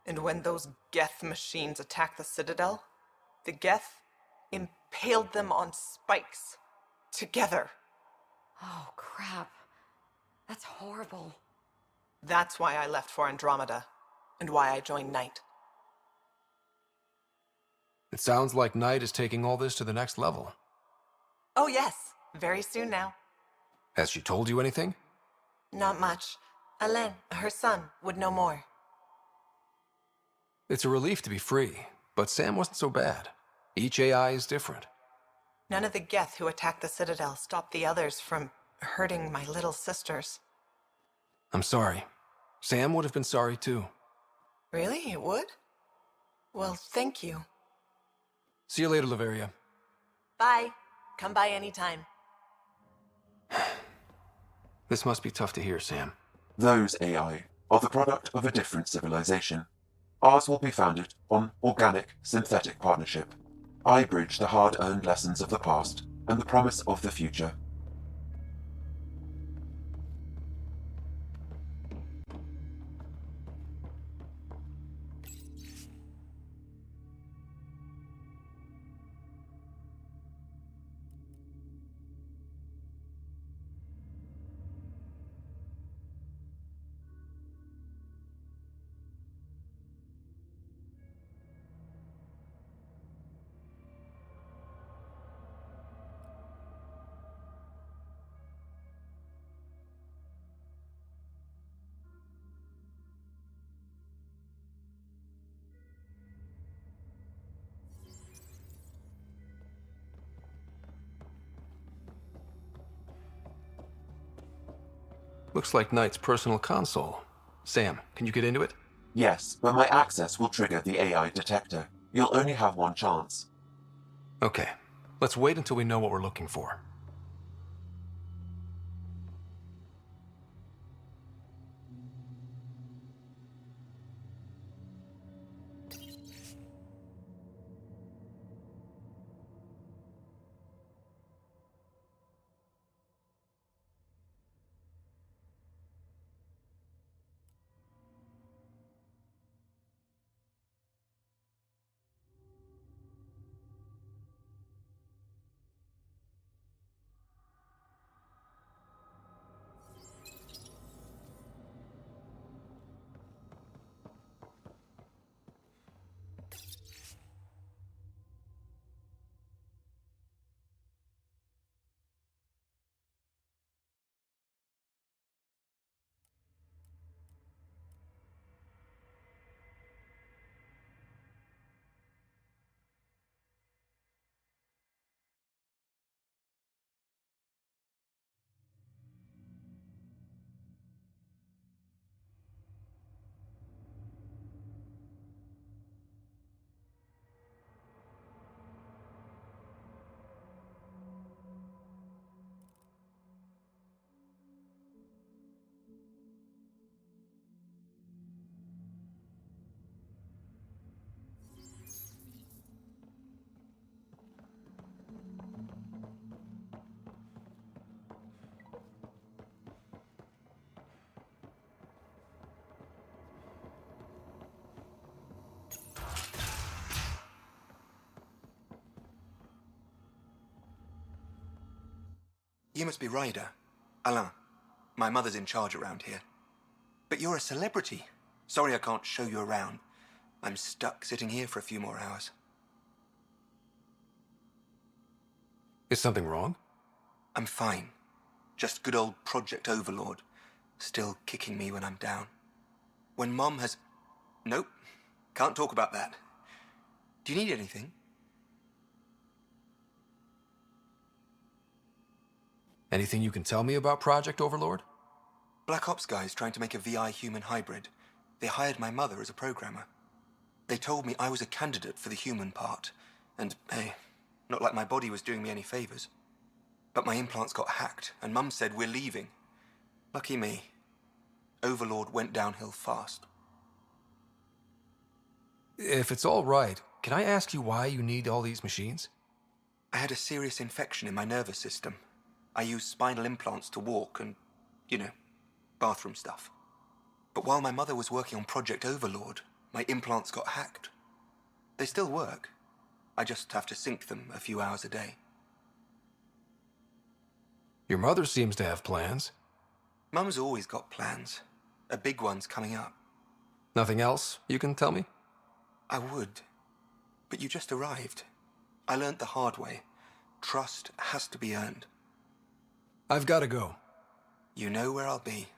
And when those Geth machines attacked the Citadel, the Geth impaled them on spikes. Together. Oh, crap. That's horrible. That's why I left for Andromeda, and why I joined Knight. It sounds like Knight is taking all this to the next level. Oh yes, very soon now. Has she told you anything? Not much. Alain, her son, would know more. It's a relief to be free, but Sam wasn't so bad. Each AI is different. None of the Geth who attacked the Citadel stopped the others from hurting my little sisters. I'm sorry. Sam would have been sorry too. Really? It would? Well, thank you. See you later, Laveria. Bye. Come by anytime. This must be tough to hear, Sam. Those AI are the product of a different civilization. Ours will be founded on organic, synthetic partnership. I bridge the hard-earned lessons of the past and the promise of the future. Looks like Knight's personal console. Sam, can you get into it? Yes, but my access will trigger the AI detector. You'll only have one chance. Okay, let's wait until we know what we're looking for. You must be Ryder. Alain. My mother's in charge around here. But you're a celebrity. Sorry I can't show you around. I'm stuck sitting here for a few more hours. Is something wrong? I'm fine. Just good old Project Overlord. Still kicking me when I'm down. When Mom has... Nope. Can't talk about that. Do you need anything? Anything you can tell me about Project Overlord? Black Ops guys trying to make a VI-human hybrid. They hired my mother as a programmer. They told me I was a candidate for the human part. And, hey, not like my body was doing me any favors. But my implants got hacked, and Mum said we're leaving. Lucky me. Overlord went downhill fast. If it's all right, can I ask you why you need all these machines? I had a serious infection in my nervous system. I used spinal implants to walk and, you know, bathroom stuff. But while my mother was working on Project Overlord, my implants got hacked. They still work. I just have to sync them a few hours a day. Your mother seems to have plans. Mum's always got plans. A big one's coming up. Nothing else you can tell me? I would. But you just arrived. I learned the hard way. Trust has to be earned. I've got to go. You know where I'll be.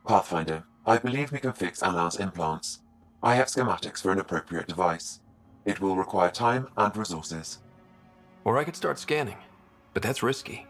Pathfinder, I believe we can fix Alain's implants. I have schematics for an appropriate device. It will require time and resources. Or I could start scanning, but that's risky.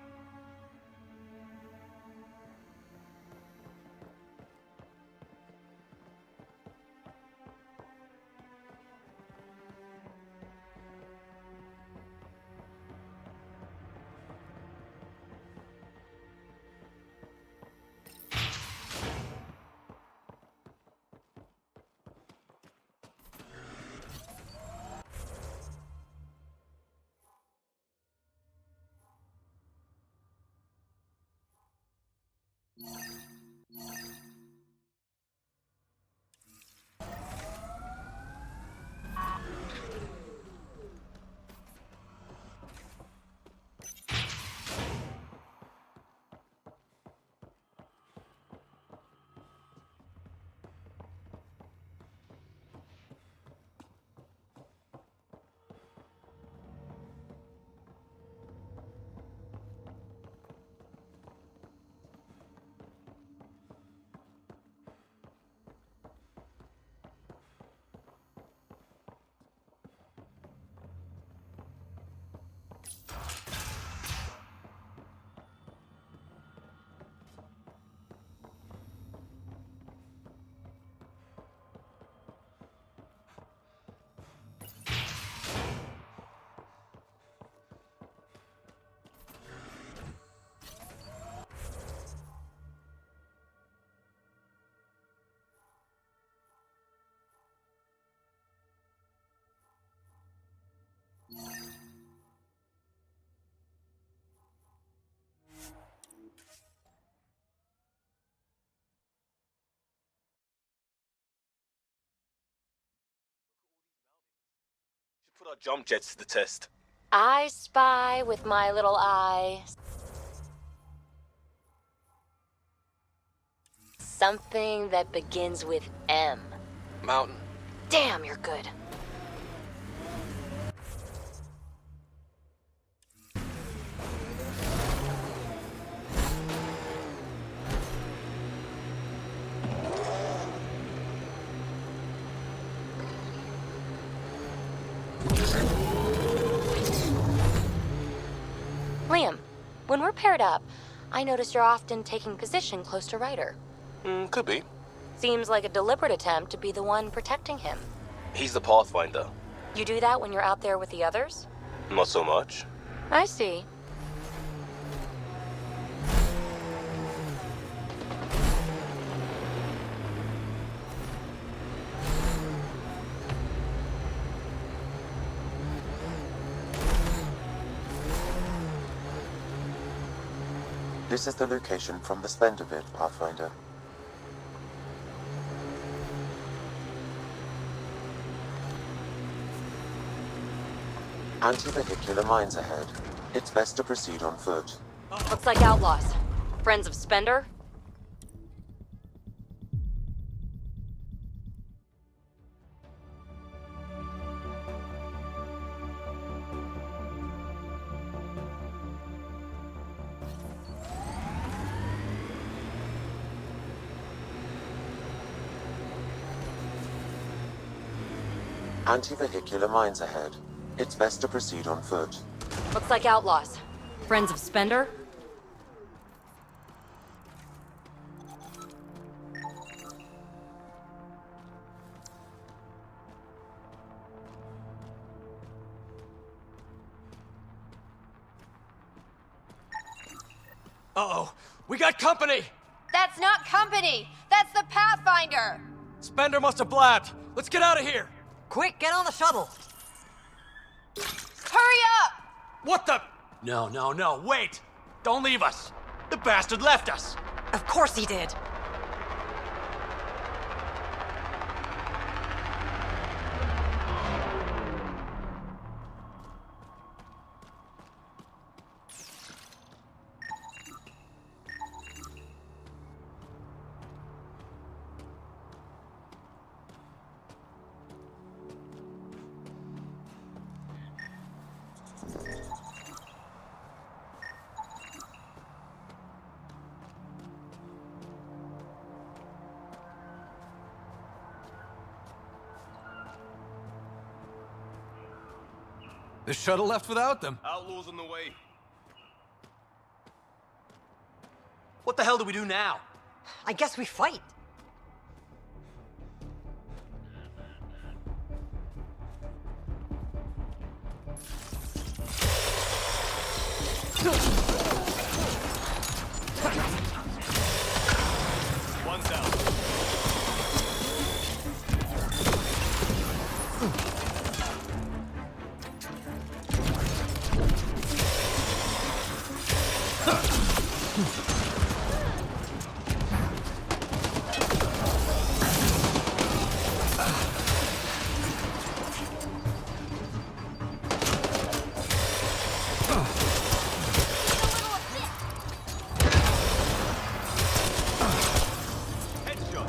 Put our jump jets to the test. I spy with my little eye. Something that begins with M. Mountain. Damn, you're good. Liam, when we're paired up, I notice you're often taking position close to Ryder. Could be. Seems like a deliberate attempt to be the one protecting him. He's the Pathfinder. You do that when you're out there with the others? Not so much. I see. This is the location from the Splendor vid, Pathfinder. Anti-vehicular mines ahead. It's best to proceed on foot. Looks like outlaws. Friends of Spender? Anti-vehicular mines ahead. It's best to proceed on foot. Looks like outlaws. Friends of Spender? Uh-oh, we got company! That's not company! That's the Pathfinder! Spender must have blabbed. Let's get out of here! Quick, get on the shuttle! Hurry up! What the? No, wait! Don't leave us! The bastard left us! Of course he did! The shuttle left without them. Outlaws on the way. What the hell do we do now? I guess we fight. One's out. Headshot.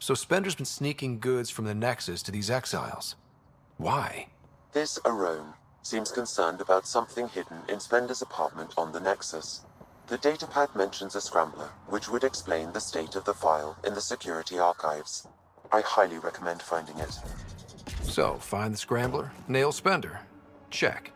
So Spender's been sneaking goods from the Nexus to these exiles. Why? This Arone seems concerned about something hidden in Spender's apartment on the Nexus. The datapad mentions a scrambler, which would explain the state of the file in the security archives. I highly recommend finding it. So, find the scrambler, nail Spender. Check.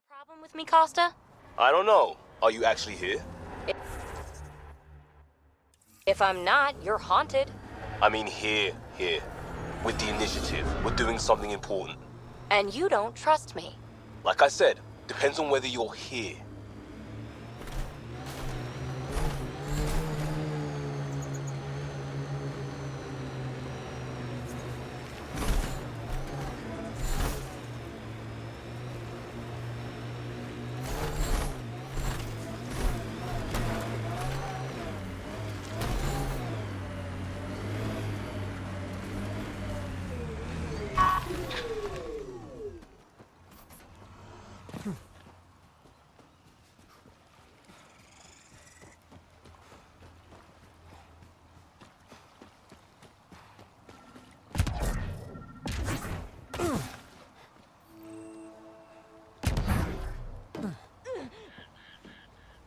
Problem with me, Costa? I don't know. Are you actually here? If I'm not, you're haunted. I mean here. With the initiative. We're doing something important. And you don't trust me. Like I said, depends on whether you're here.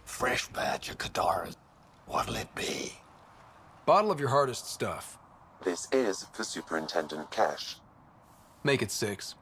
Fresh batch of Kadara's. What'll it be? Bottle of your hardest stuff. This is for Superintendent Cash. Make it 6.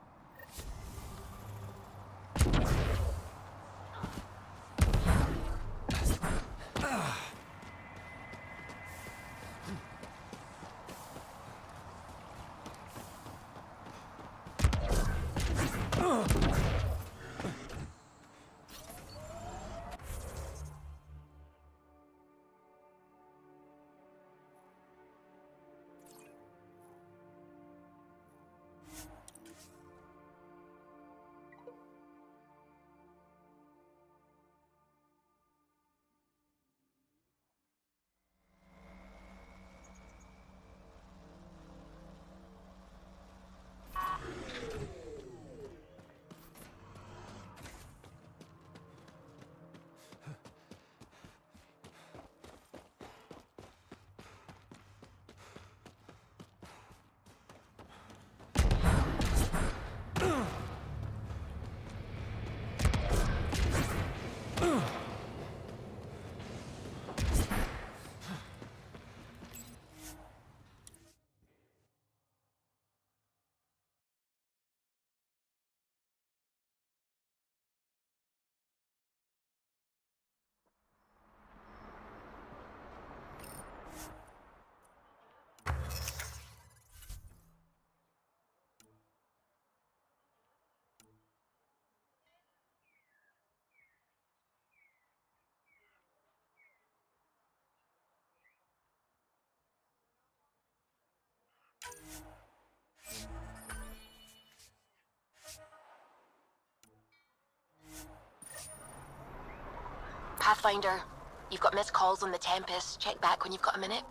Pathfinder, you've got missed calls on the Tempest. Check back when you've got a minute.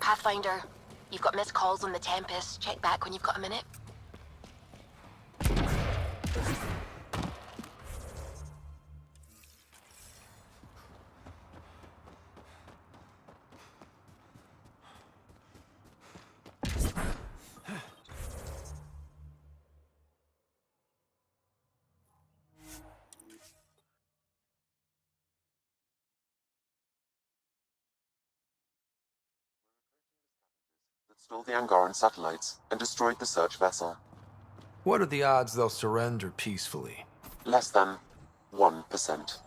Pathfinder, you've got missed calls on the Tempest. Check back when you've got a minute. That stole the Angaran satellites and destroyed the search vessel. What are the odds they'll surrender peacefully? Less than 1%.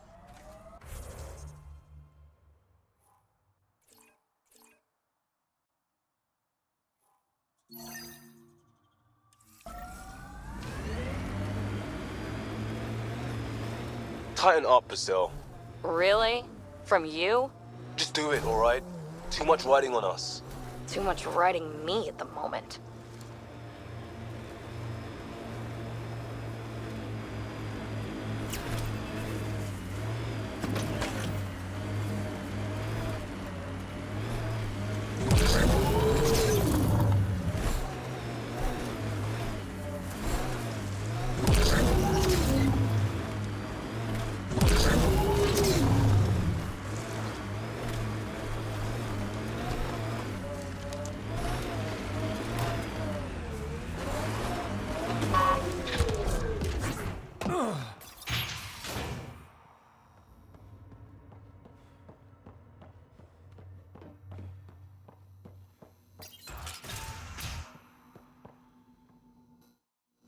Tighten up, Basil. Really? From you? Just do it, alright? Too much riding on us. Too much riding me at the moment.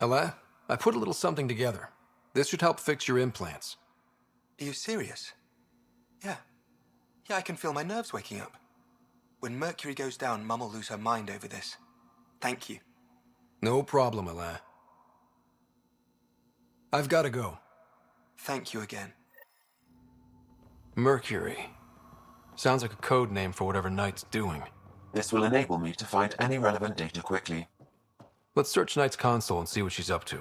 Ella, I put a little something together. This should help fix your implants. Are you serious? Yeah. Yeah, I can feel my nerves waking up. When Mercury goes down, Mum will lose her mind over this. Thank you. No problem, Ella. I've got to go. Thank you again. Mercury. Sounds like a code name for whatever Knight's doing. This will enable me to find any relevant data quickly. Let's search Knight's console and see what she's up to.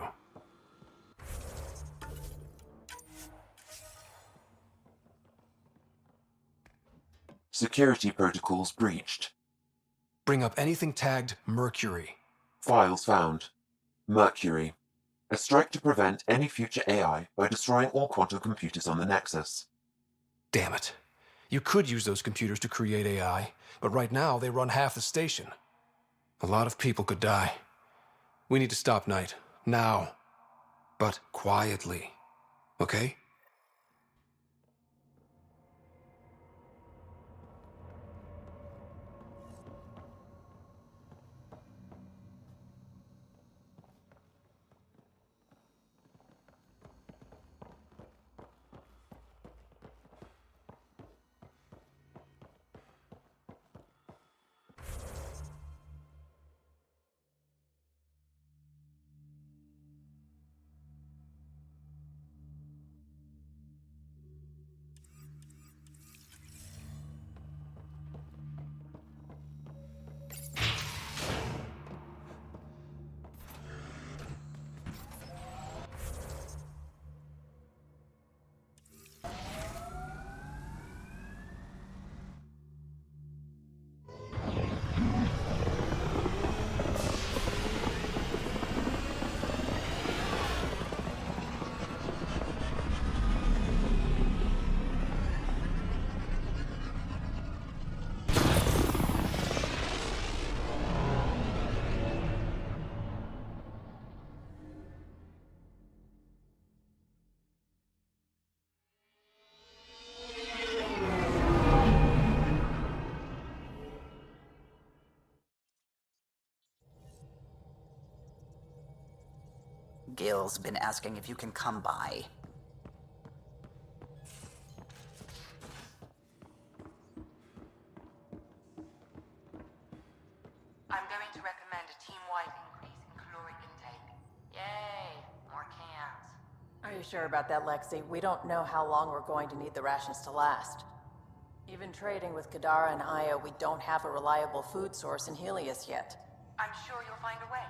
Security protocols breached. Bring up anything tagged Mercury. Files found. Mercury. A strike to prevent any future AI by destroying all quantum computers on the Nexus. Damn it. You could use those computers to create AI, but right now they run half the station. A lot of people could die. We need to stop Knight. Now. But quietly. Okay? Gil's been asking if you can come by. I'm going to recommend a team-wide increase in caloric intake. Yay, more cans. Are you sure about that, Lexi? We don't know how long we're going to need the rations to last. Even trading with Kadara and Aya, we don't have a reliable food source in Helios yet. I'm sure you'll find a way.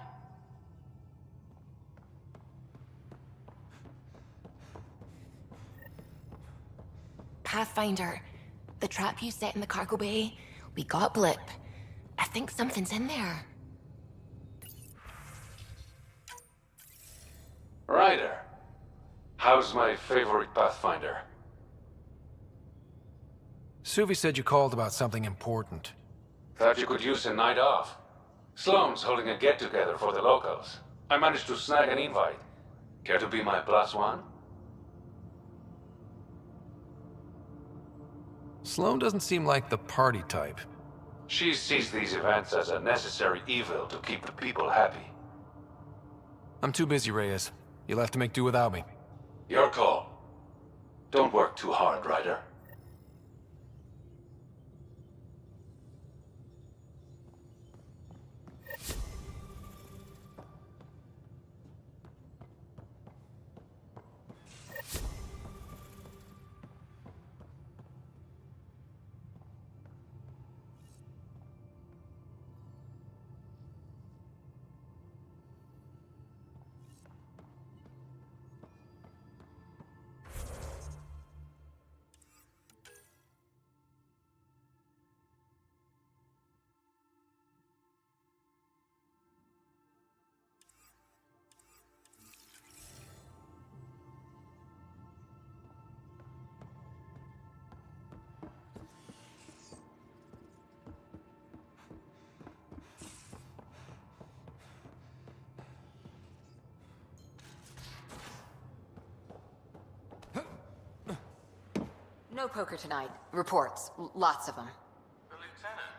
Pathfinder, the trap you set in the cargo bay, we got Blip. think something's in there. Ryder, how's my favorite Pathfinder? Suvi said you called about something important. Thought you could use a night off. Sloane's holding a get-together for the locals. I managed to snag an invite. Care to be my +1? Sloane doesn't seem like the party type. She sees these events as a necessary evil to keep the people happy. I'm too busy, Reyes. You'll have to make do without me. Your call. Don't work too hard, Ryder. No poker tonight. Reports. Lots of them. But Lieutenant,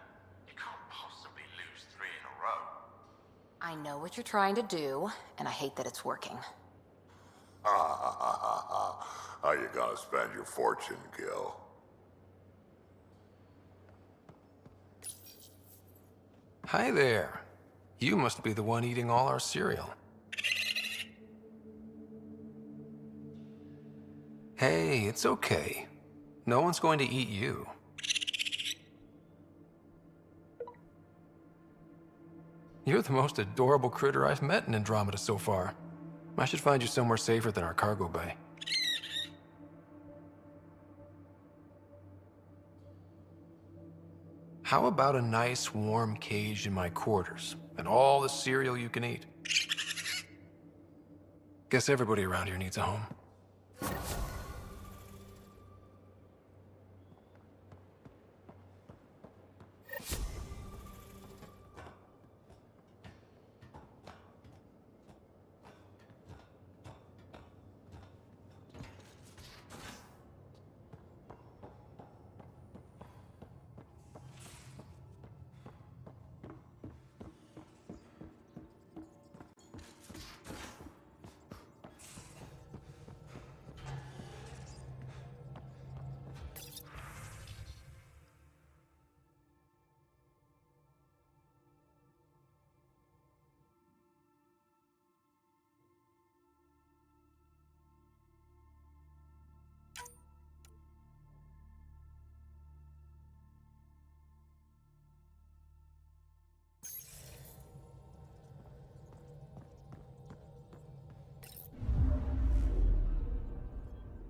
you can't possibly lose 3 in a row. I know what you're trying to do, and I hate that it's working. How you gonna spend your fortune, Gil? Hi there. You must be the one eating all our cereal. Hey, it's okay. No one's going to eat you. You're the most adorable critter I've met in Andromeda so far. I should find you somewhere safer than our cargo bay. How about a nice warm cage in my quarters and all the cereal you can eat? Guess everybody around here needs a home.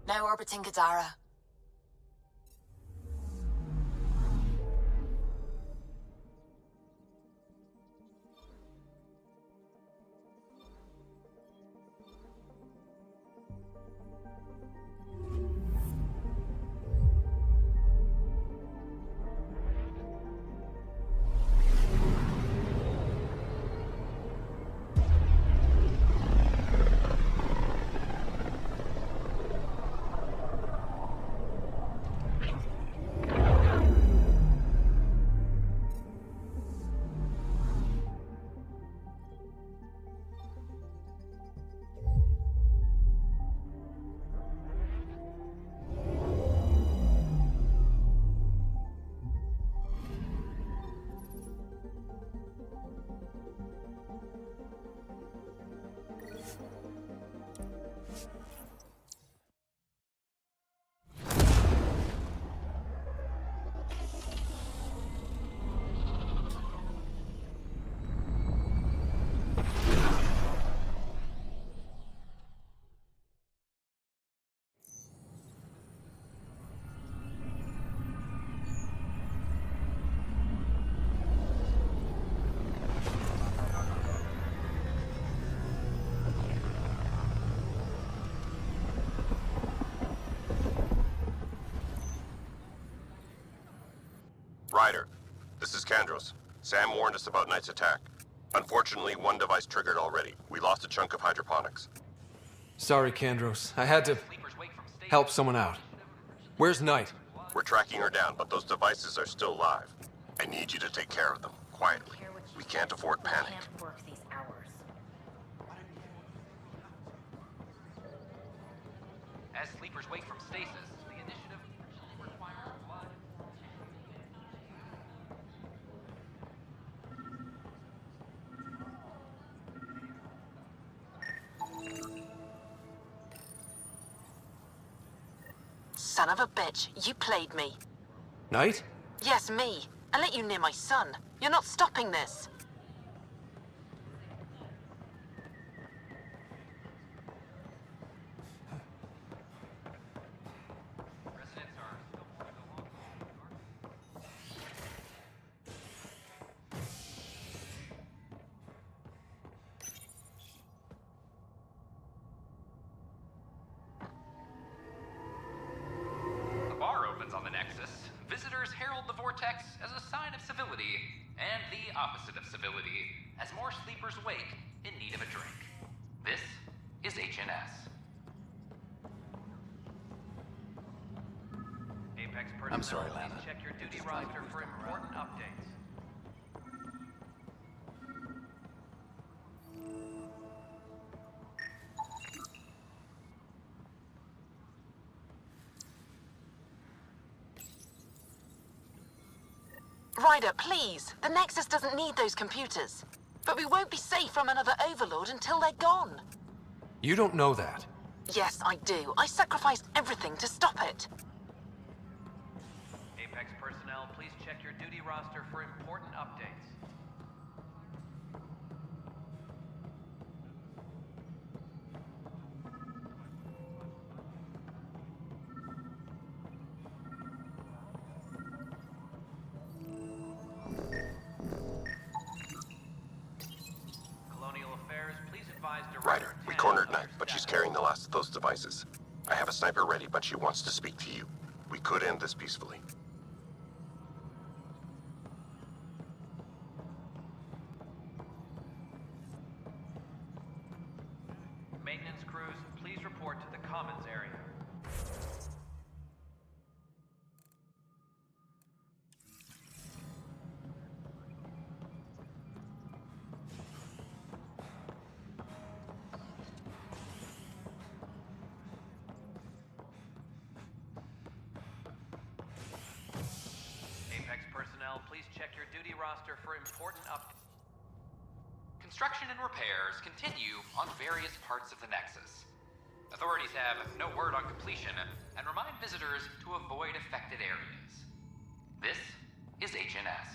Now orbiting Gadara. Ryder, this is Kandros. Sam warned us about Knight's attack. Unfortunately, one device triggered already. We lost a chunk of hydroponics. Sorry, Kandros. I had to help someone out. Where's Knight? We're tracking her down, but those devices are still live. I need you to take care of them, quietly. We can't afford panic. As sleepers wake from stasis, the initiative requires blood. Son of a bitch, you played me. Knight? Yes, me. I let you near my son. You're not stopping this. The bar opens on the Nexus. Visitors herald the vortex as a sign of civility, and the opposite of civility, as more sleepers wake in need of a drink. This is HNS. Apex I'm sorry, personnel, Lana. please check your duty roster for important updates. Ryder, please. The Nexus doesn't need those computers. But we won't be safe from another Overlord until they're gone. You don't know that. Yes, I do. I sacrificed everything to stop it. Apex personnel, please check your duty roster for important updates. Colonial Affairs, please advise Ryder, we cornered Knight, but she's carrying the last of those devices. I have a sniper ready, but she wants to speak to you. We could end this peacefully. Maintenance crews, please report to the Commons area. Apex personnel, please check your duty roster for important updates. Construction and repairs continue on various parts of the Nexus. Authorities have no word on completion and remind visitors to avoid affected areas. This is HNS.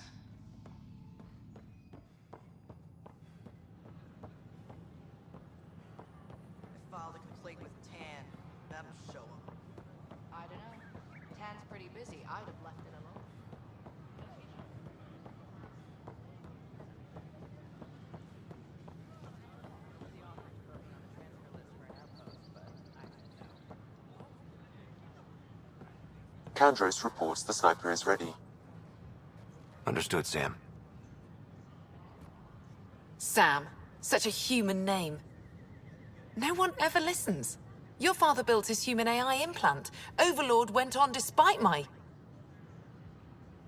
I filed a complaint with Tan. That'll show him. I don't know. Tan's pretty busy. I'd have left it alone. Kandros reports the sniper is ready. Understood, Sam. Sam. Such a human name. No one ever listens. Your father built his human AI implant. Overlord went on despite my...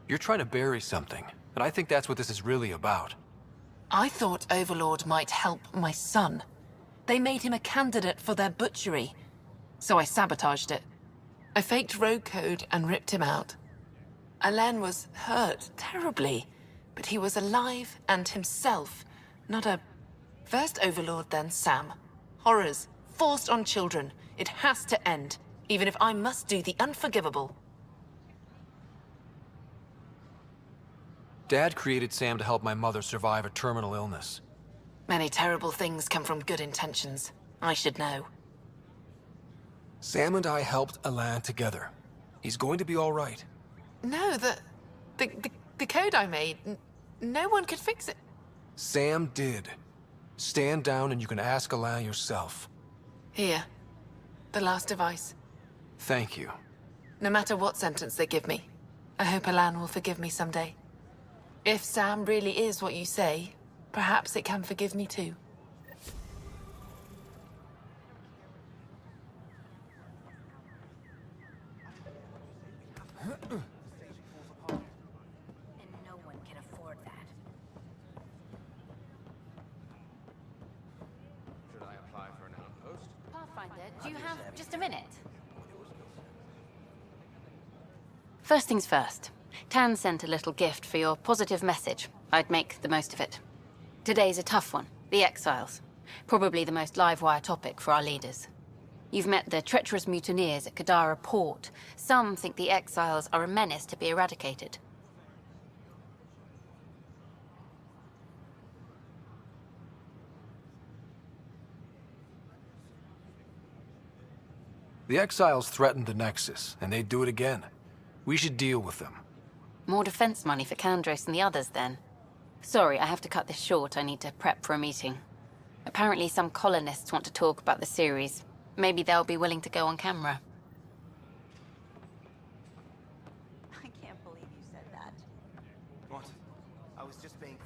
You're trying to bury something, and I think that's what this is really about. I thought Overlord might help my son. They made him a candidate for their butchery. So I sabotaged it. I faked rogue code and ripped him out. Alain was hurt terribly, but he was alive and himself, not a... First Overlord, then Sam. Horrors, forced on children. It has to end, even if I must do the unforgivable. Dad created Sam to help my mother survive a terminal illness. Many terrible things come from good intentions. I should know. Sam and I helped Alain together. He's going to be all right. No, the code I made, no one could fix it. Sam did. Stand down and you can ask Alain yourself. Here. The last device. Thank you. No matter what sentence they give me, I hope Alan will forgive me someday. If Sam really is what you say, perhaps it can forgive me too. And no one can afford that. Should I apply for an outpost? Pathfinder, do you have just a minute? First things first. Tan sent a little gift for your positive message. I'd make the most of it. Today's a tough one. The Exiles. Probably the most live-wire topic for our leaders. You've met the treacherous mutineers at Kadara Port. Some think the Exiles are a menace to be eradicated. The Exiles threatened the Nexus, and they'd do it again. We should deal with them. More defense money for Kandros and the others, then. Sorry, I have to cut this short. I need to prep for a meeting. Apparently some colonists want to talk about the series. Maybe they'll be willing to go on camera. I can't believe you said that. What? I was just being...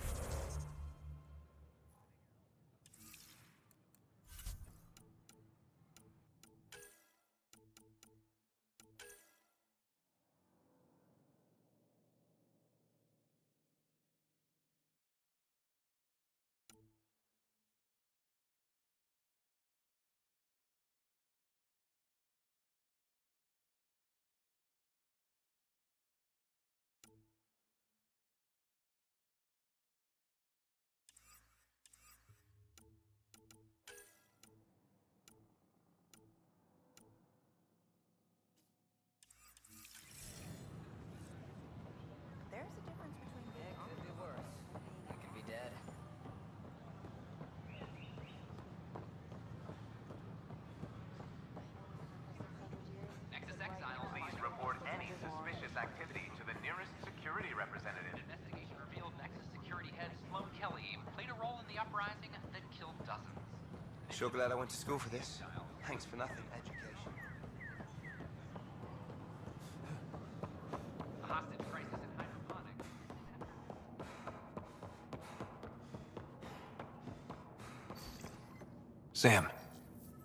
There's a difference between big could be worse. I could be dead. Nexus Exile, Please report any suspicious activity to the nearest security representative. An investigation revealed Nexus security head Sloan Kelly played a role in the uprising that killed dozens. Sure glad I went to school for this. Thanks for nothing. Education. The hostage crisis in hydroponics. Sam,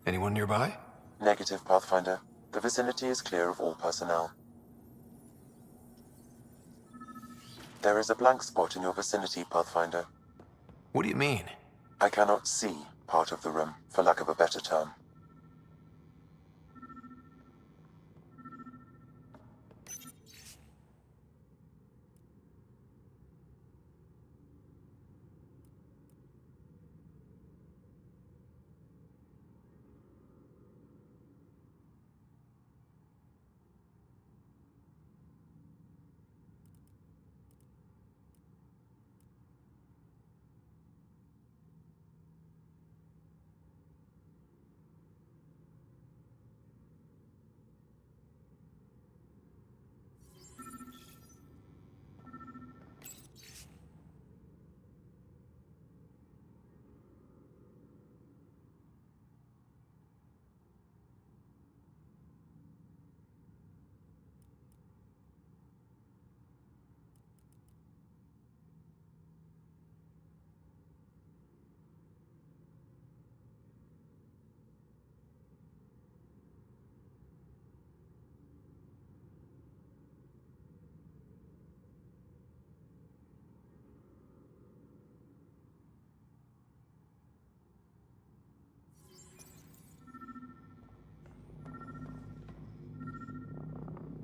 anyone nearby? Negative, Pathfinder. The vicinity is clear of all personnel. There is a blank spot in your vicinity, Pathfinder. What do you mean? I cannot see part of the room, for lack of a better term.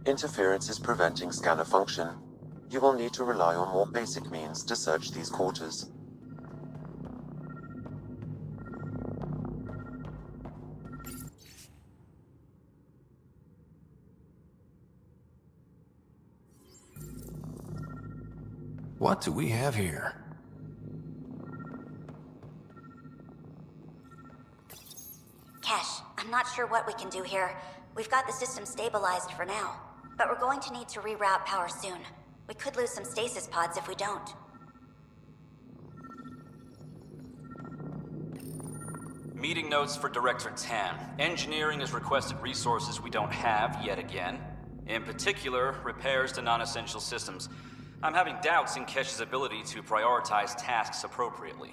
Interference is preventing scanner function. You will need to rely on more basic means to search these quarters. What do we have here? Kesh, I'm not sure what we can do here. We've got the system stabilized for now, but we're going to need to reroute power soon. We could lose some stasis pods if we don't. Meeting notes for Director Tan. Engineering has requested resources we don't have yet again. In particular, repairs to non-essential systems. I'm having doubts in Kesh's ability to prioritize tasks appropriately.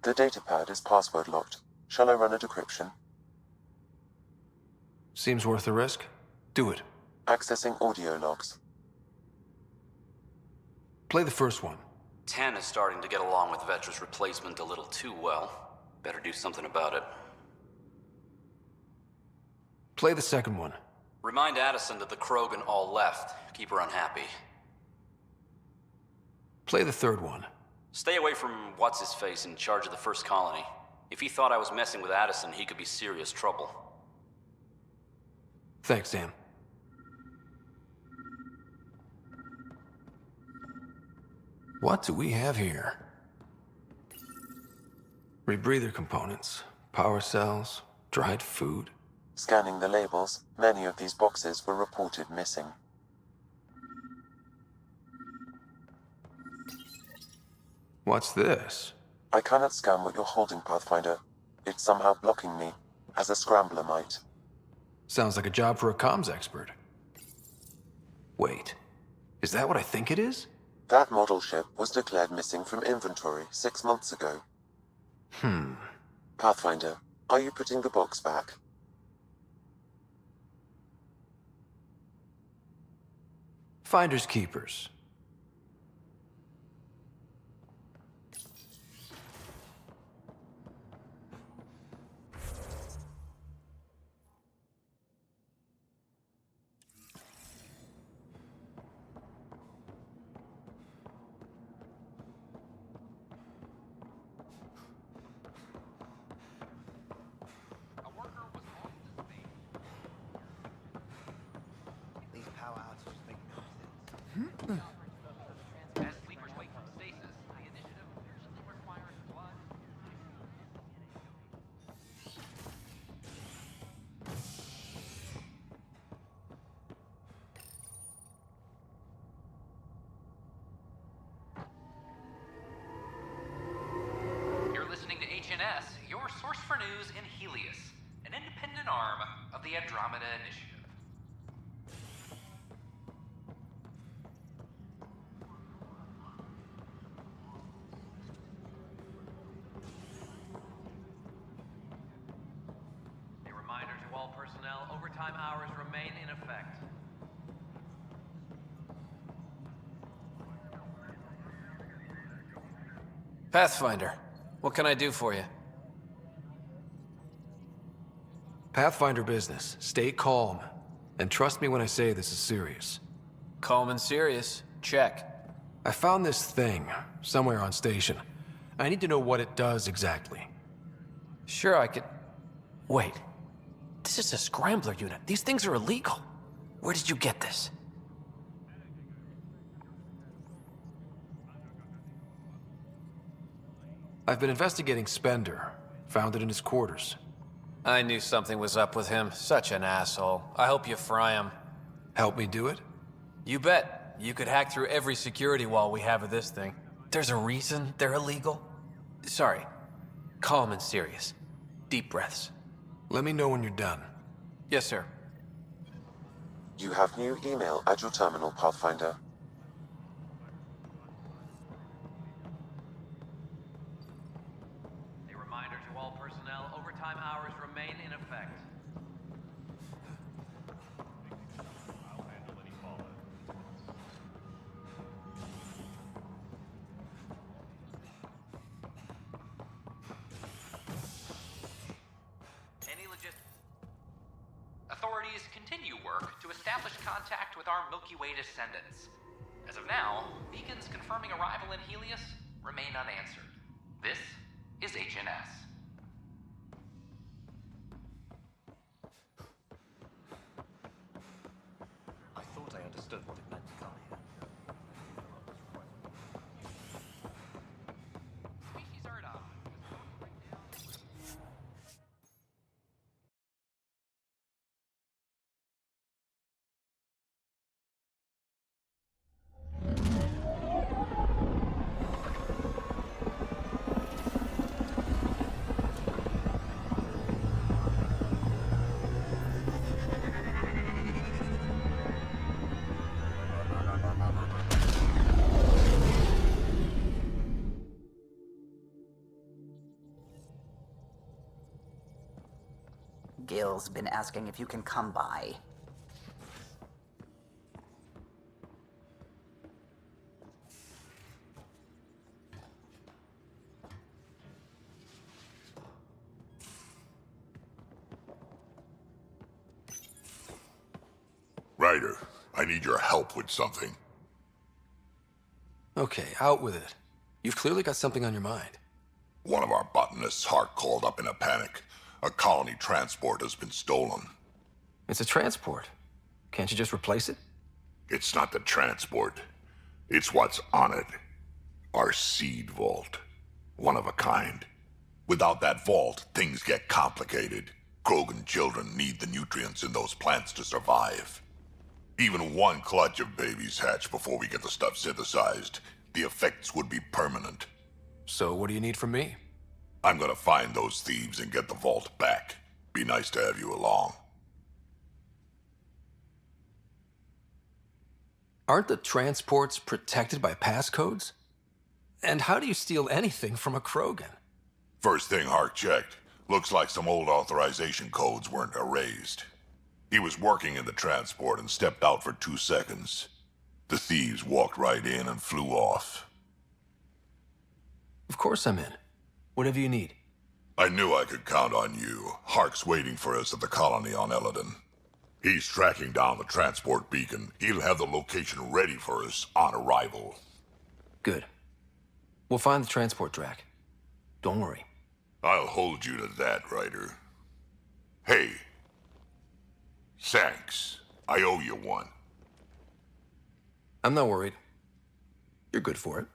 The datapad is password locked. Shall I run a decryption? Seems worth the risk. Do it. Accessing audio logs. Play the first one. 10 is starting to get along with Vetra's replacement a little too well. Better do something about it. Play the second one. Remind Addison that the Krogan all left. Keep her unhappy. Play the third one. Stay away from what's-his-face in charge of the first colony. If he thought I was messing with Addison, he could be serious trouble. Thanks, Sam. What do we have here? Rebreather components, power cells, dried food. Scanning the labels, many of these boxes were reported missing. What's this? I cannot scan what you're holding, Pathfinder. It's somehow blocking me, as a scrambler might. Sounds like a job for a comms expert. Wait, is that what I think it is? That model ship was declared missing from inventory 6 months ago. Pathfinder, are you putting the box back? Finders keepers. These power outages make no sense. As sleepers wake from stasis, the initiative usually requires blood. You're listening to HNS, your source for news in Helios, an independent arm of the Andromeda Initiative. A reminder to all personnel, overtime hours remain in effect. Pathfinder, what can I do for you? Pathfinder business. Stay calm. And trust me when I say this is serious. Calm and serious. Check. I found this thing somewhere on station. I need to know what it does exactly. Sure, I could... Wait. This is a scrambler unit. These things are illegal. Where did you get this? I've been investigating Spender. Found it in his quarters. I knew something was up with him. Such an asshole. I hope you fry him. Help me do it? You bet. You could hack through every security wall we have of this thing. There's a reason they're illegal. Sorry. Calm and serious. Deep breaths. Let me know when you're done. Yes, sir. You have new email at your terminal, Pathfinder. authorities continue work to establish contact with our Milky Way descendants. As of now, beacons confirming arrival in Helios remain unanswered. This is HNS. I thought I understood what it meant to come here. Species are at odds. Gil's been asking if you can come by. Ryder, I need your help with something. Okay, out with it. You've clearly got something on your mind. One of our botanists, Hart, called up in a panic. A colony transport has been stolen. It's a transport. Can't you just replace it? It's not the transport. It's what's on it. Our seed vault. One of a kind. Without that vault, things get complicated. Krogan children need the nutrients in those plants to survive. Even one clutch of babies hatch before we get the stuff synthesized. The effects would be permanent. So what do you need from me? I'm gonna find those thieves and get the vault back. Be nice to have you along. Aren't the transports protected by passcodes? And how do you steal anything from a Krogan? First thing Hart checked. Looks like some old authorization codes weren't erased. He was working in the transport and stepped out for 2 seconds. The thieves walked right in and flew off. Of course I'm in. Whatever you need. I knew I could count on you. Hark's waiting for us at the colony on Eladon. He's tracking down the transport beacon. He'll have the location ready for us on arrival. Good. We'll find the transport track. Don't worry. I'll hold you to that, Ryder. Hey. Thanks. I owe you one. I'm not worried. You're good for it.